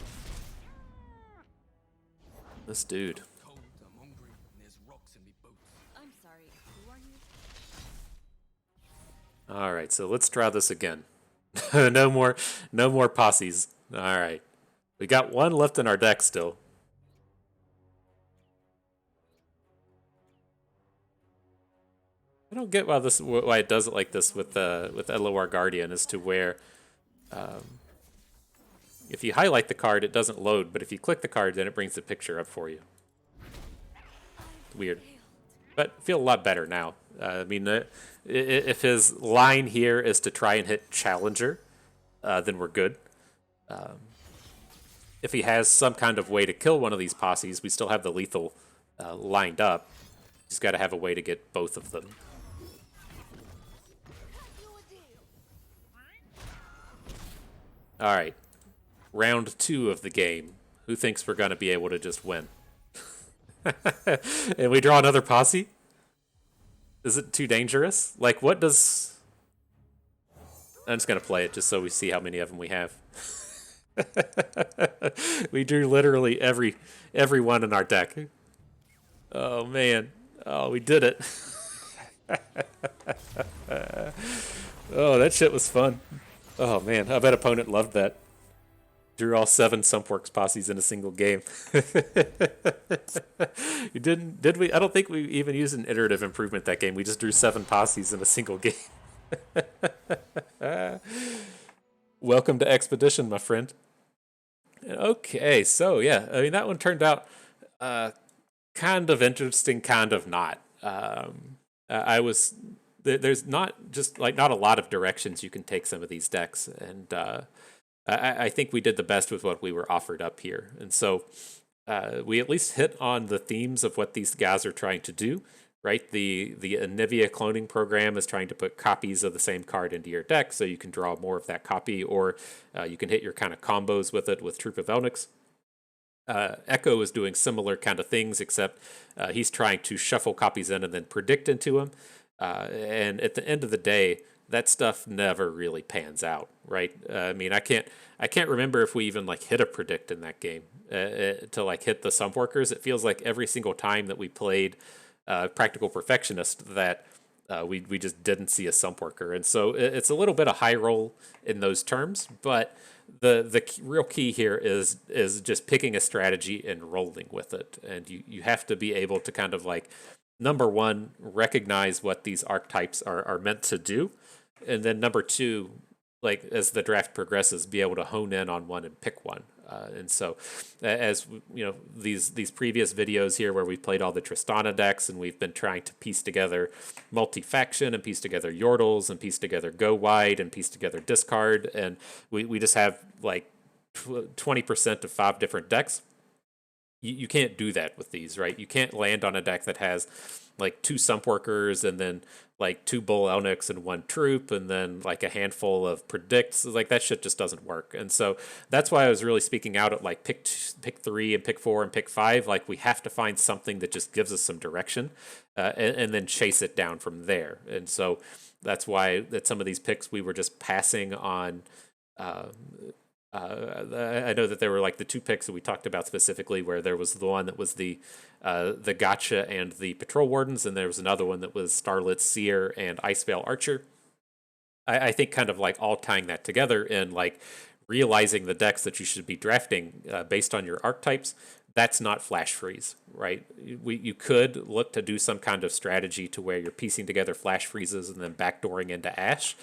This dude. Cold, I'm hungry, and there's rocks in me boots. I'm sorry, who are you? Alright, so let's try this again. no more posses. Alright. We got one left in our deck still. I don't get why it does it like this with LOR Guardian, as to where if you highlight the card, it doesn't load, but if you click the card, then it brings the picture up for you. Weird. But feel a lot better now. I mean, if his line here is to try and hit Challenger, then we're good. If he has some kind of way to kill one of these posses, we still have the lethal lined up. He's got to have a way to get both of them. Alright. Round 2 of the game. Who thinks we're going to be able to just win? And we draw another posse? Is it too dangerous? Like, what does... I'm just going to play it just so we see how many of them we have. We drew literally every one in our deck. Oh, man. Oh, we did it. Oh, that shit was fun. Oh, man. I bet opponent loved that. Drew all 7 Sumpworks posses in a single game. You did we? I don't think we even used an iterative improvement that game. We just drew 7 posses in a single game. Welcome to Expedition, my friend. Okay, so yeah, I mean, that one turned out kind of interesting, kind of not. There's not a lot of directions you can take some of these decks, and I think we did the best with what we were offered up here. And so we at least hit on the themes of what these guys are trying to do, right? The Anivia cloning program is trying to put copies of the same card into your deck so you can draw more of that copy, or you can hit your kind of combos with it with Troop of Elnix. Ekko is doing similar kind of things, except he's trying to shuffle copies in and then predict into them. And at the end of the day, that stuff never really pans out, right? I mean, I can't remember if we even like hit a predict in that game to like hit the Sumpworkers. It feels like every single time that we played Practical Perfectionist that we just didn't see a Sumpworker, and so it's a little bit of high roll in those terms. But the real key here is just picking a strategy and rolling with it, and you have to be able to kind of like, number one, recognize what these archetypes are meant to do. And then number 2, like as the draft progresses, be able to hone in on one and pick one. And so, as you know, these previous videos here where we've played all the Tristana decks, and we've been trying to piece together multi-faction and piece together Yordles and piece together Go Wide and piece together Discard, and we just have like 20% of 5 different decks. You can't do that with these, right? You can't land on a deck that has like 2 Sumpworkers and then like 2 Bull Elnix and 1 Troop and then like a handful of predicts. Like, that shit just doesn't work. And so that's why I was really speaking out at like pick pick 3 and pick 4 and pick 5. Like, we have to find something that just gives us some direction, and then chase it down from there. And so that's why that some of these picks we were just passing on. I know that there were like the 2 picks that we talked about specifically, where there was the one that was the Gotcha and the Patrol Wardens, and there was another one that was Starlit Seer and Icevale Archer. I think kind of like all tying that together and like realizing the decks that you should be drafting based on your archetypes. That's not Flash Freeze, right? You could look to do some kind of strategy to where you're piecing together Flash Freezes and then backdooring into Ash.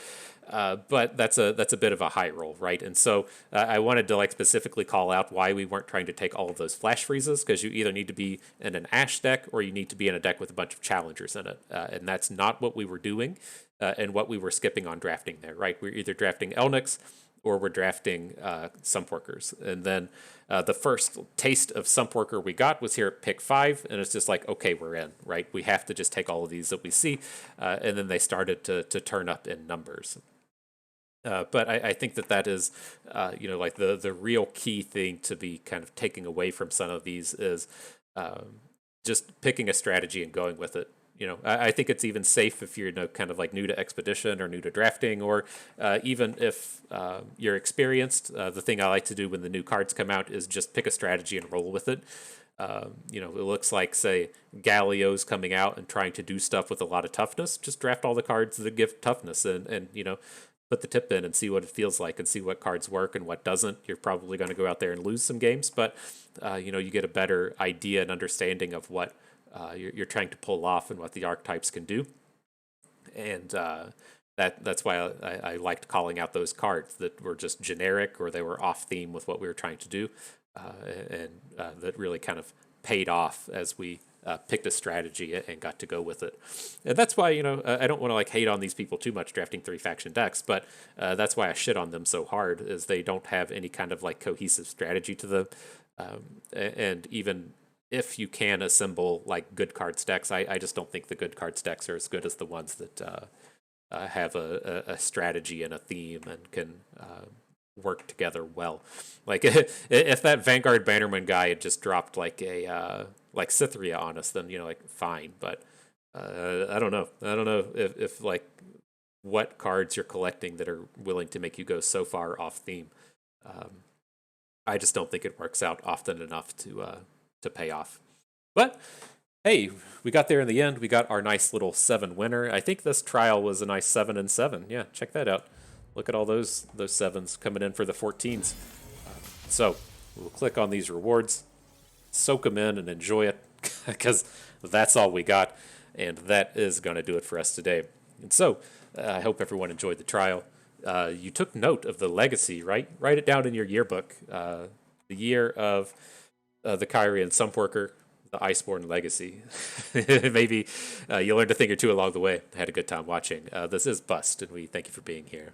But that's a bit of a high roll, right? And so I wanted to like specifically call out why we weren't trying to take all of those Flash Freezes, because you either need to be in an Ash deck or you need to be in a deck with a bunch of challengers in it, and that's not what we were doing, and what we were skipping on drafting there, right? We're either drafting Elnix or we're drafting Sumpworkers, and then the first taste of Sumpworker we got was here at pick 5, and it's just like, okay, we're in, right? We have to just take all of these that we see, and then they started to turn up in numbers. But I think that is, like the real key thing to be kind of taking away from some of these is just picking a strategy and going with it. I think it's even safe if you're kind of like new to Expedition or new to drafting, or even if you're experienced. The thing I like to do when the new cards come out is just pick a strategy and roll with it. It looks like, say, Galio's coming out and trying to do stuff with a lot of toughness. Just draft all the cards that give toughness and put the tip in and see what it feels like and see what cards work and what doesn't. You're probably going to go out there and lose some games, but you get a better idea and understanding of what you're trying to pull off and what the archetypes can do. And that's why I liked calling out those cards that were just generic or they were off theme with what we were trying to do, and that really kind of paid off as we picked a strategy and got to go with it. And that's why, I don't want to like hate on these people too much drafting 3 faction decks, but that's why I shit on them so hard, is they don't have any kind of like cohesive strategy to them. And even if you can assemble like good cards decks, I just don't think the good cards decks are as good as the ones that have a strategy and a theme and can work together well. Like if that Vanguard Bannerman guy had just dropped like a like Cytheria on us, then like fine. But I don't know. I don't know if like what cards you're collecting that are willing to make you go so far off theme. I just don't think it works out often enough to pay off. But hey, we got there in the end. We got our nice little 7 winner. I think this trial was a nice 7 and 7. Yeah, check that out. Look at all those 7s coming in for the 14s. So we'll click on these rewards, soak them in, and enjoy it, because that's all we got, and that is going to do it for us today. And so I hope everyone enjoyed the trial. You took note of the legacy, right? Write it down in your yearbook. The year of the Kyrie and Sumpworker, the Iceborn legacy. Maybe you learned a thing or two along the way. Had a good time watching. This is Bust, and we thank you for being here.